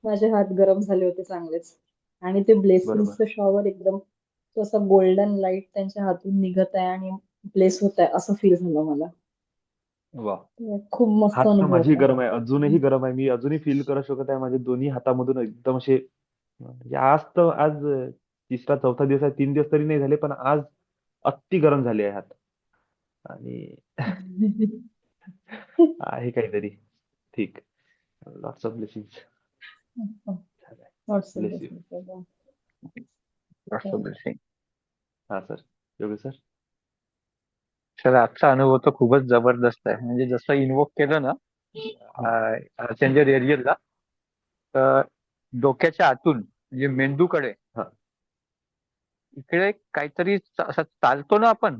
माझे हात गरम झाले होते चांगलेच. आणि ते बरोबर. ब्लेसिंगचं शॉवर एकदम तो असा गोल्डन लाईट त्यांच्या हातून निघत आहे आणि ब्लेस होत आहे असं फील झालं मला. वा. खूप मस्त हात तर अनुभव माझी होता. गरम आहे, अजूनही गरम आहे. मी अजूनही फील करू शकत आहे माझ्या दोन्ही हातामधून एकदम असे. म्हणजे आज तिसरा चौथा दिवस आहे, 3 दिवस तरी नाही झाले, पण आज अति गरम झाले आहे हात. आणि आहे काहीतरी ठीक. Lots of blessings. Lots of bless you. blessings, दादा. असं हा सर, योगी सर. सर, आजचा अनुभव तर खूपच जबरदस्त आहे. म्हणजे जसं इन्वोक केलं ना अर्चेंजर एरियलला, तर डोक्याच्या आतून म्हणजे मेंदूकडे हा इकडे काहीतरी असं चालतो ना आपण, हा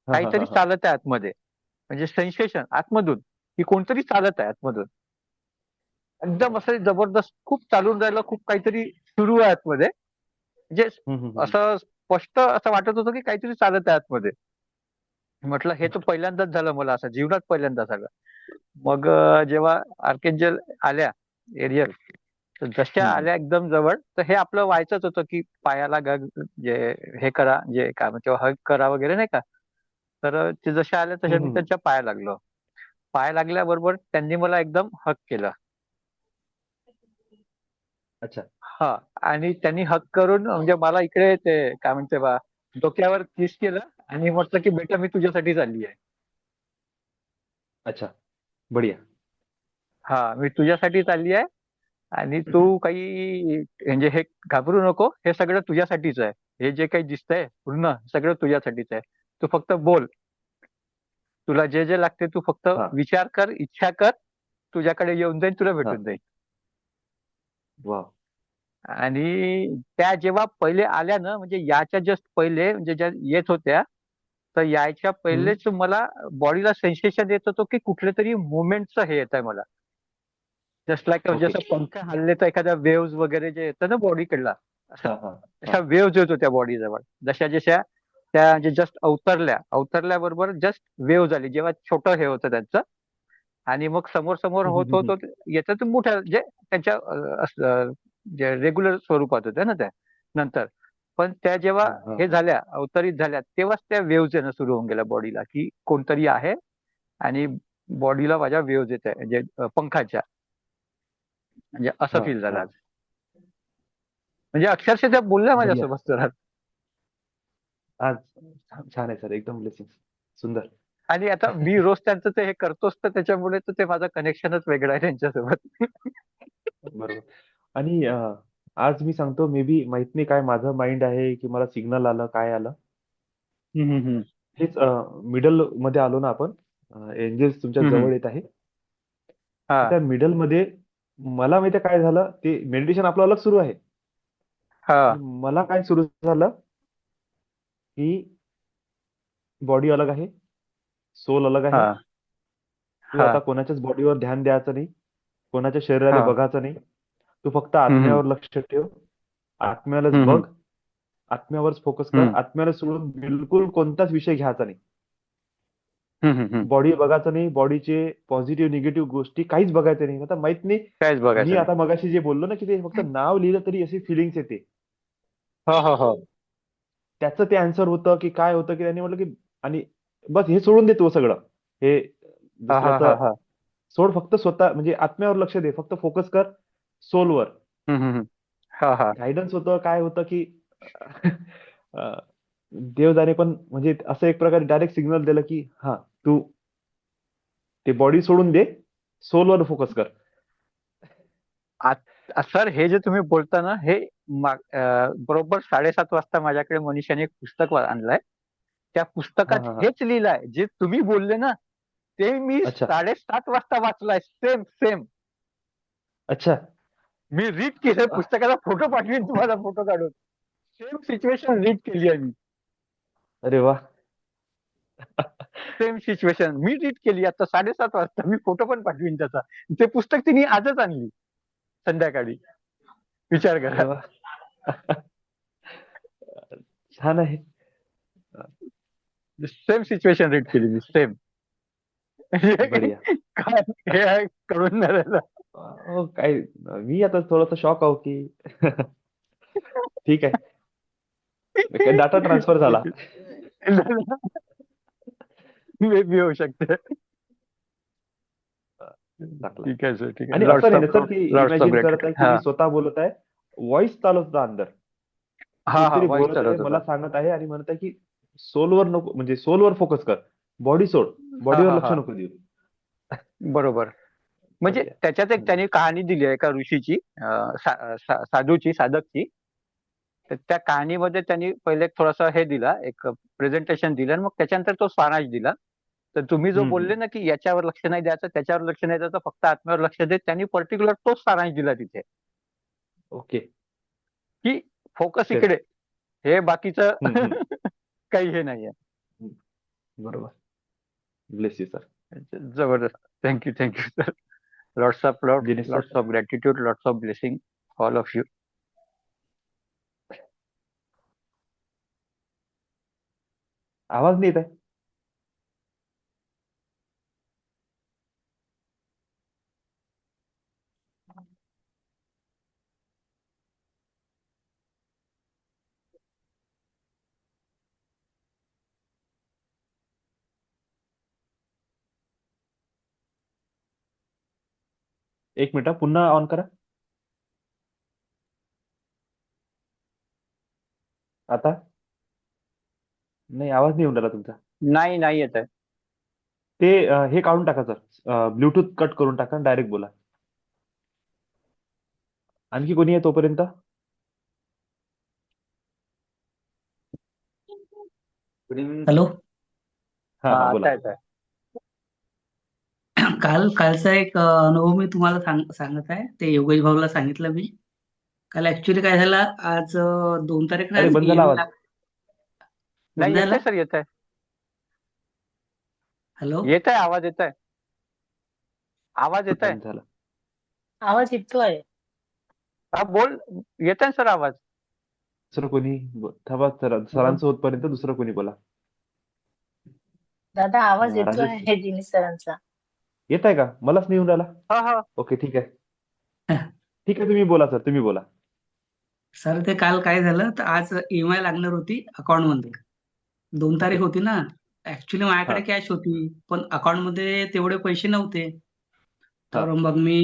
हा काहीतरी हा. चालत आहे आतमध्ये. म्हणजे सेन्सेशन आतमधून की कोणतरी चालत आहे आतमधून. एकदम असं जबरदस्त खूप चालून राहिलं, खूप काहीतरी सुरू आहे आतमध्ये. म्हणजे असं स्पष्ट असं वाटत होतं की काहीतरी चालत आहे आतमध्ये. म्हटलं हे तर पहिल्यांदाच झालं मला, असं जीवनात पहिल्यांदा झालं. मग जेव्हा आर्केंजल आल्या एरियल, तर जशा आल्या एकदम जवळ, तर हे आपलं व्हायचंच होतं की पायाला जे हे करा, जे काय म्हणते हग करा वगैरे, नाही का. तर ते जशा आल्या तशा मी त्यांच्या पाया लागलो. पाया लागल्याबरोबर त्यांनी मला एकदम हग केलं. अच्छा. हा, आणि त्यांनी हक करून म्हणजे मला इकडे ते काय म्हणते बा डोक्यावर किस केलं आणि म्हटलं की बेटा मी तुझ्यासाठीच आली आहे. अच्छा, बढिया. हा, मी तुझ्यासाठीच आली आहे आणि तू काही म्हणजे हे घाबरू नको, हे सगळं तुझ्यासाठीच आहे. हे जे काही दिसतंय पूर्ण सगळं तुझ्यासाठीच आहे. तू फक्त बोल, तुला जे जे लागते तू फक्त हा विचार कर, इच्छा कर, तुझ्याकडे येऊन जाईल, तुला हा. भेटून जाईल. वा. आणि त्या जेव्हा पहिले आल्या ना, म्हणजे याच्या जस्ट पहिले म्हणजे ज्या येत होत्या, तर यायच्या पहिलेच मला बॉडीला सेन्सेशन येत होतं की कुठल्या तरी मुवमेंटचं हे येत आहे मला. Just like okay. जसं पंख हल्ले तर एखाद्या वेव्स वगैरे जे येतं ना बॉडीकडला, हा हा अशा वेव्स येत होत्या बॉडी जवळ. जशा जशा त्या जे जस्ट अवतरल्याबरोबर जस्ट वेव्ह झाली, जेव्हा छोटं हे होतं त्यांचं. आणि मग समोर समोर होत होत होत येतात मोठ्या, जे त्यांच्या जे रेग्युलर स्वरूपात होत्या ना त्या, नंतर. पण त्या जेव्हा हा, हे हा. झाल्या, अवतरित झाल्या, तेव्हाच त्या वेव्हज येणं सुरू होऊन गेल्या बॉडीला, की कोणतरी आहे आणि बॉडीला माझ्या वेव्हज येत आहे, म्हणजे पंखाच्या, म्हणजे असं हा, फील झालं हा. आज. म्हणजे अक्षरशः त्या बोलल्या बढिया. माझ्यासोबत सर आज. आज छान आहे सर, एकदम ब्लेसिंग. सुंदर. आणि आता मी रोज त्यांचं ते हे करतोच, तर त्याच्यामुळे तर ते माझं कनेक्शनच वेगळं आहे त्यांच्यासोबत. बरोबर. आणि आज मी सांगतो, मे बी माहित नाही काय माझं माइंड आहे की मला सिग्नल आलं, काय आलं. हम्म, हम्म, हम्म. हेच मिडल मध्ये आलो ना आपण. एंजल्स तुमच्या हम्म, जवळ येत आहे. हा, तर त्या मिडल मध्ये मला माहिती काय झालं, ते मेडिटेशन आपलं अलग सुरू आहे. हा, आणि मला काय सुरू झालं की बॉडी अलग आहे, सोल अलग आहे. हा, तू हा, आता कोणाच्याच बॉडीवर ध्यान द्यायचं नाही, कोणाच्या शरीराला हा. बघायचं नाही. तू फक्त हम्म, हम्म, आत्म्यावर लक्ष ठेव, आत्म्यालाच हम्म, बघ, आत्म्यावरच फोकस कर. हम्म, आत्म्याला सोडून बिलकुल कोणताच विषय घ्यायचा नाही. हम्म, हम्म. बॉडी बघायचं नाही, बॉडीचे पॉझिटिव्ह निगेटिव्ह गोष्टी काहीच बघायचं नाही. आता माहित नाही, काहीच मी बघायचं नाही. आता मगाशी जे बोललो ना की ते फक्त नाव लिहिलं तरी अशी फिलिंग्स येते. हो, हो, हो. त्याचं ते आन्सर होतं की काय होतं, की त्यांनी म्हटलं की आणि बस हे सोडून दे तू सगळं. हे हा, हा, हा, दुसऱ्याचं हा. सोड, फक्त स्वतः म्हणजे आत्म्यावर लक्ष दे, फक्त फोकस कर सोलवर. हम्म, हम्म, हम्म. हा, हा. गायडन्स होतं, काय होतं की अं, देव जाणे, पण म्हणजे असं एक प्रकारे डायरेक्ट सिग्नल दिलं की हा, तू ते बॉडी सोडून दे, सोलवर फोकस कर. सर हे जे तुम्ही बोलता ना, हे बरोबर 7:30 वाजता माझ्याकडे मनीषाने एक पुस्तक आणलंय. त्या हा, पुस्तकात हा, हा. हेच लिहिलंय जे तुम्ही बोलले ना, ते मी अच्छा, 7:30 वाजता वाचलंय. Same same. अच्छा. मी रीड केलंय पुस्तकाचा, फोटो पाठवीन तुम्हाला, फोटो काढून. सेम सिच्युएशन रीड केली आहे मी. अरे वा. सेम सिच्युएशन मी रीड केली आता 7:30 वाजता. मी फोटो पण पाठवीन त्याचा. ते पुस्तक तिने आजच आणली संध्याकाळी. विचार अरे करा. वा. छान आहे. सेम सिच्युएशन रीड केली मी, सेम. बढिया. काय हे आहे कळून नाही राहिलं. हो, काय मी आता थोडंसं शॉक आहो की ठीक आहे, काय डाटा ट्रान्सफर झाला. मे बी होऊ शकते. टाकला. ठीक आहे सर, ठीक आहे. आणि असं नाही ना सर की लॉट्स ऑफ इमॅजिन करत आहे ग्रॅटिट्यूड. की हा, मी स्वतः बोलत आहे, व्हॉइस चालवत होता अंदर. हा, हा. कोणतरी व्हॉइस बोलत आहे, चालवत मला होता. सांगत आहे आणि म्हणत आहे की सोलवर नको, म्हणजे सोलवर फोकस कर, बॉडी सोड, हा, बॉडीवर हा, लक्ष हा. नको देऊ. बरोबर. म्हणजे बढिया. त्याच्यात एक त्यांनी कहाणी दिली आहे एका ऋषीची, साधूची, साधकची. तर त्या कहाणीमध्ये त्यांनी पहिले थोडासा हे दिला, एक प्रेझेंटेशन दिलं, आणि मग त्याच्यानंतर तो सारांश दिला. तर तुम्ही जो बोलले ना की याच्यावर लक्ष नाही द्यायचं, त्याच्यावर लक्ष नाही द्यायचं, फक्त आत्म्यावर लक्ष दे, त्यांनी पर्टिक्युलर तोच सारांश दिला तिथे, ओके. की फोकस चल. इकडे, हे बाकीचं हम्म, हम्म. काही हे नाहीये. बरोबर. Bless you sir. जबरदस्त. Thank you, thank you sir. Lots of love, Dinesh lots sir, of gratitude, lots of blessing all of you. आवाज नाही येत आहे. एक मिनिट, पुन्हा ऑन करा. आता नाही, आवाज नाही येऊन राहिला तुमचा. नाही, नाही येत आहे. ते हे काढून टाका सर, ब्लूटूथ कट करून टाका, डायरेक्ट बोला. आणखी कोणी आहे तोपर्यंत? हॅलो. हा, हा, हा, आता बोला. येत आहे. कालचा एक अनुभव मी तुम्हाला सांगत आहे. ते योगेश भाऊला सांगितलं मी. काल ऍक्च्युली काय झालं, आज 2 तारीख अरे, आहे बंद झाला पीएम आवाज. ला. नाही, बंद येत झाला. आहे सर, येत आहे. हॅलो. येत आहे, आवाज येत आहे. आवाज येत आहे. बंद झाला. आवाज येतोय. हा, बोल. येत आहे सर आवाज. दुसरं कोणी थांबा, सरांचं होतपर्यंत दुसरं कोणी बोला. दादा आवाज राजेश येतोय दिनेश सरांचा. येत आहे का? मलाच नाही येऊन राहिला. हा, हा. ओके, ठीक आहे. ठीक आहे, तुम्ही बोला सर, तुम्ही बोला. सर ते काल काय झालं तर आज EMI लागणार होती अकाउंट मध्ये 2 तारीख ओके. होती ना. ऍक्च्युली हा माझ्याकडे कॅश होती पण अकाउंट मध्ये तेवढे पैसे नव्हते. हा तर मग मी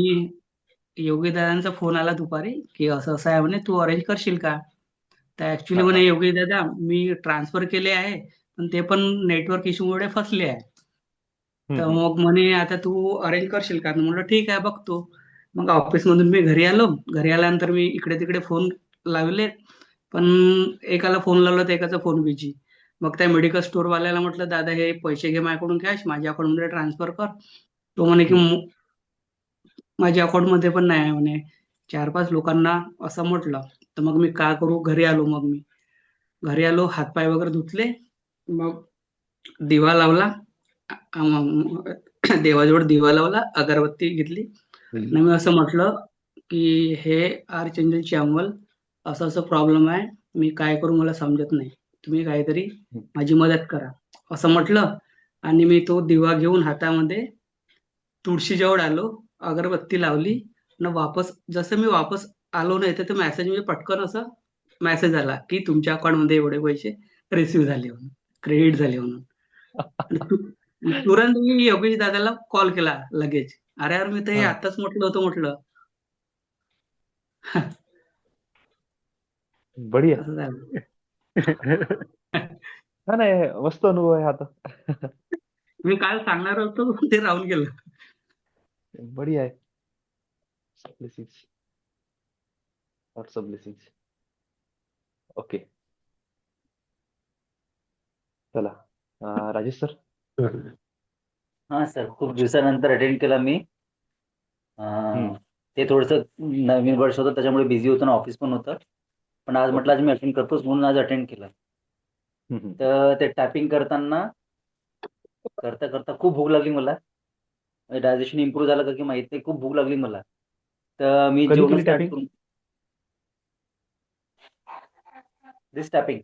योगी दादांचा फोन आला दुपारी की असं असं आहे म्हणे तू अरेंज करशील का. तर ऍक्च्युली हा म्हणे हा योगी दादा मी ट्रान्सफर केले आहे पण ते पण नेटवर्क इश्यूमुळे फसले आहे. तर हम्म. मग म्हणे आता तू अरेंज करशील का. मी म्हटलं ठीक आहे बघतो. मग ऑफिस मधून मी घरी आलो. घरी आल्यानंतर मी इकडे तिकडे फोन लावले पण एकाला फोन लावला तर एकाचा फोन बिझी. मग त्या मेडिकल स्टोअर वाल्याला म्हटलं दादा हे पैसे घे माझ्याकडून कॅश माझ्या अकाउंट मध्ये ट्रान्सफर कर. तो म्हणे की हम्म. माझ्या अकाउंट मध्ये पण नाही आहे म्हणे. 4-5 लोकांना असं म्हटलं. तर मग मी काय करू घरी आलो. मग मी घरी आलो हातपाय वगैरे धुतले. मग दिवा लावला. मग देवाजवळ दिवा लावला अगरबत्ती घेतली आणि मी असं म्हटलं की हे आर्चएंजलची अंमल असं असं प्रॉब्लेम आहे. मी काय करू मला समजत नाही. तुम्ही काहीतरी माझी मदत करा असं म्हटलं. आणि मी तो दिवा घेऊन हातामध्ये तुळशीजवळ आलो. अगरबत्ती लावली आणि जसं मी वापस आलो नाही तर मेसेज म्हणजे पटकन असं मेसेज आला की तुमच्या अकाउंट मध्ये एवढे पैसे रिसिव्ह झाले म्हणून क्रेडिट झाले म्हणून. आणि तुरंत मी योगेश दादाला कॉल केला लगेच. अरे यार मी तर हे हा आताच म्हटलं होतं म्हटलं. बढिया. असं झालं. हा नाही मस्त अनुभव आहे हा तर. मी काल सांगणार होतो पण ते राहून गेलं. बढिया आहे. Blessings. Lots of blessings. Okay. चला राजेश सर. हा सर खूप दिवसानंतर अटेंड केला मी. हम्म. ते थोडस नवीन वर्ष होतं त्याच्यामुळे बिझी होतं ना ऑफिस पण होतं. पण आज ओके. म्हटलं आज मी अटेंड करतोच म्हणून आज अटेंड केलं. हम्म. तर ते टायपिंग करताना करता करता खूप भूक लागली मला. डायजेशन इम्प्रूव्ह झालं का की माहित नाही खूप भूक लागली मला. तर मी कधी जेवण केली स्टार्ट टॅपिंग? करून दिस टॅपिंग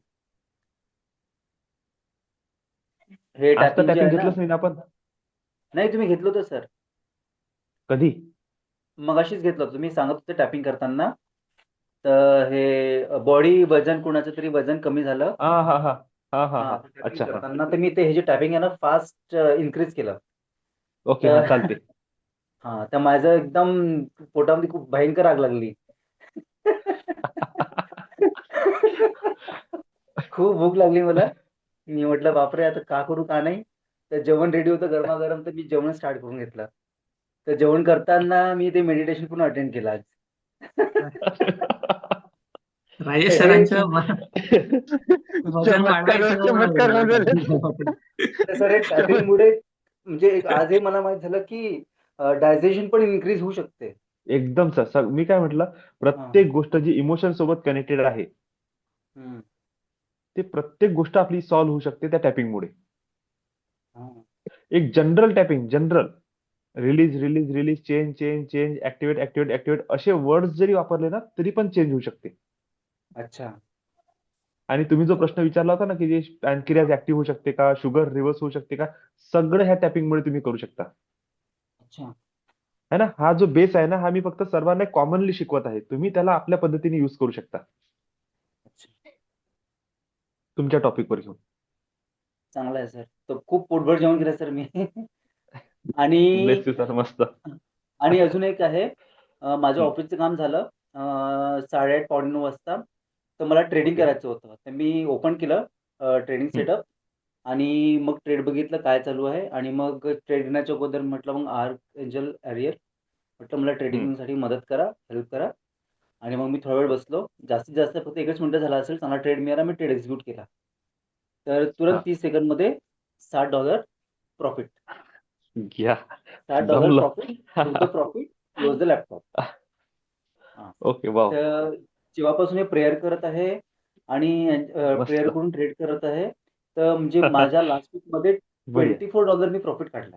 हे आज तर टॅपिंग जे टॅपिंग आहे ना. घेतलंच नाही ना आपण. नाही तुम्ही घेतलं होतं सर. कधी? मग अशीच घेतलं होतं तुम्ही सांगत होते टॅपिंग करताना. तर हे बॉडी वजन कोणाचं तरी वजन कमी झालं. हा हा हा हा हा हा हा. टॅपिंग अच्छा हा. करताना तर मी ते हे जे टॅपिंग आहे ना फास्ट इन्क्रीज केलं. ओके हा तर चालते. हा तर माझं एकदम पोटामध्ये खूप भयंकर आग लागली. खूप भूक लागली मला. मी म्हटलं बापरे आता का करू का नाही. तर जेवण रेडी होतं गरमागरम तर मी जेवण स्टार्ट करून घेतलं. तर जेवण करताना मी ते मेडिटेशन पण अटेंड केलं आज. राजेश हे सरांचं वजन चमत्कार होऊन राहिले. वाढवायचं. तर सर हे टॅपिंगमुळे म्हणजे एक आजही मला माहित झालं की डायजेशन पण इन्क्रीज होऊ शकते. एकदम सर सर मी काय म्हटलं हा. प्रत्येक गोष्ट जी इमोशन सोबत कनेक्टेड आहे हम्म. ते प्रत्येक गोष्ट आपली सॉल्व्ह होऊ शकते त्या टॅपिंगमुळे. हा. एक general tapping general release release release change change change activate activate activate असे वर्ड्स जरी वापरले ना तरी पण चेंज होऊ शकते. अच्छा. आणि तुम्ही जो प्रश्न विचारला होता ना की जे पॅनक्रियाज ऍक्टिव्ह होऊ शकते का शुगर रिव्हर्स होऊ शकते का सगळं ह्या टॅपिंगमुळे तुम्ही करू शकता. अच्छा. है ना. हा जो बेस आहे ना हा मी फक्त सर्वांना कॉमनली शिकवत आहे. तुम्ही त्याला आपल्या पद्धतीने युज करू शकता अच्छा. तुमच्या टॉपिकवर घेऊन. चांगलं आहे सर. तर खूप पोटभर जेवण केलं सर मी. आणि ब्लेस यू सर. मस्त. आणि अजून एक आहे. माझं हम्म, ऑफिसचं काम झालं 8:30 पावणे 9 वाजता. तर मला ट्रेडिंग ओके. करायचं होतं. तर मी ओपन केलं ट्रेडिंग हम्म, सेटअप आणि मग ट्रेड बघितलं काय चालू आहे आणि मग ट्रेड घेण्याच्या अगोदर म्हटलं मग एंजल एरियर म्हटलं मला हम्म, ट्रेडिंगसाठी मदत करा, हेल्प करा. आणि मग मी थोडा वेळ बसलो. जास्तीत जास्त फक्त 1च मिनिटं झाला असेल. चांगला ट्रेड मिळाला. मी ट्रेड एक्झिक्यूट केला. तर तुरंत हा 30 सेकंदमध्ये $60 प्रॉफिट. घ्या $60 जमलं. Profit. Book the profit, close the laptop. हां. Okay wow. तर जेव्हापासून हे प्रेयर करत आहे आणि मस्त. प्रेयर करून ट्रेड करत आहे. तर म्हणजे माझ्या लास्ट वीकमध्ये बढिया. $24 मी प्रॉफिट काढला.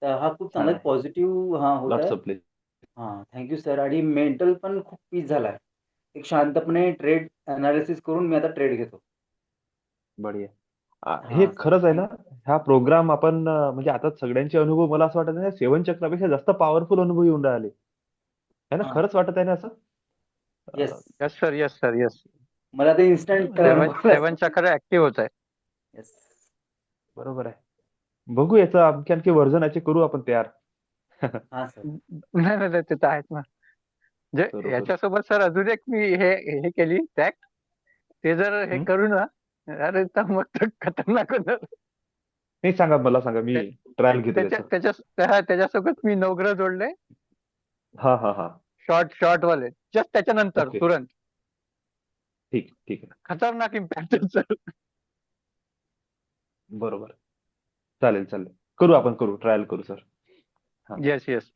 तर हा खूप छान चांगला आहे. पॉझिटिव्ह होत लॉट्स आहे. Of place. हां, थँक यू सर. आणि मेंटल पण खूप पीस झालाय. एक शांतपणे ट्रेड एनालिसिस करून मी आता ट्रेड घेतो. बढिया. हे हां सर. खरंच आहे ना. हा प्रोग्राम आपण म्हणजे आता सगळ्यांचे अनुभव मला असं वाटत नाही सेवन चक्रापेक्षा जास्त पॉवरफुल अनुभव येऊन राहिले. है ना. हां. खरंच वाटत आहे ना असं. Yes yes sir, yes sir, yes. मला ते इन्स्टंट सेवन चक्र ऍक्टिव्ह होत आहे. येस बरोबर आहे. बघू याचं आणखी आणखी व्हर्जन याचे करू आपण तयार. हा सर नाही नाही नाही, ते तर आहेत ना. म्हणजे करू. याच्यासोबत सर अजून एक मी हे केली टॅग. ते जर हे हम्म. करू ना, अरे तर मग तर खतरनाक होणार. नाही सांगा, मला सांगा, मी ट्रायल घेतो त्याचं. त्याच्यासोबत मी नवग्रह जोडले, हा हा हा. शॉर्ट वाले, जस्ट त्याच्यानंतर ओके. तुरंत. ठीक ठीक आहे. खतरनाक इम्पॅक्ट सर. बरोबर. चालेल चालेल. करू ट्रायल करू सर. Yes yes.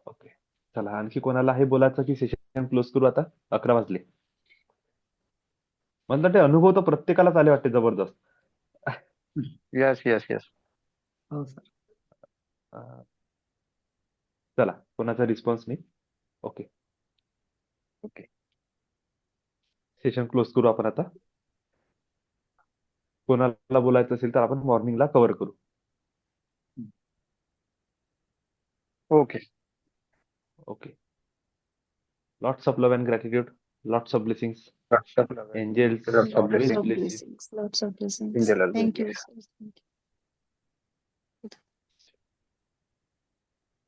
ओके. चला, आणखी कोणाला आहे बोलायचं की सेशन क्लोज करू आता? 11 वाजले. मला वाटते अनुभव तर प्रत्येकालाच आले वाटते जबरदस्त. Yes yes yes. हो सर अं, चला, कोणाचा रिस्पॉन्स नाही. ओके. सेशन क्लोज करू आपण आता. कोणाला बोलायचं असेल तर आपण मॉर्निंगला कव्हर करू. Okay. Okay. Lots of love and gratitude. Lots of blessings. Angels Lots of always bless you. blessings. Lots of blessings. Angel always Thank you. bless. Sir. Thank you.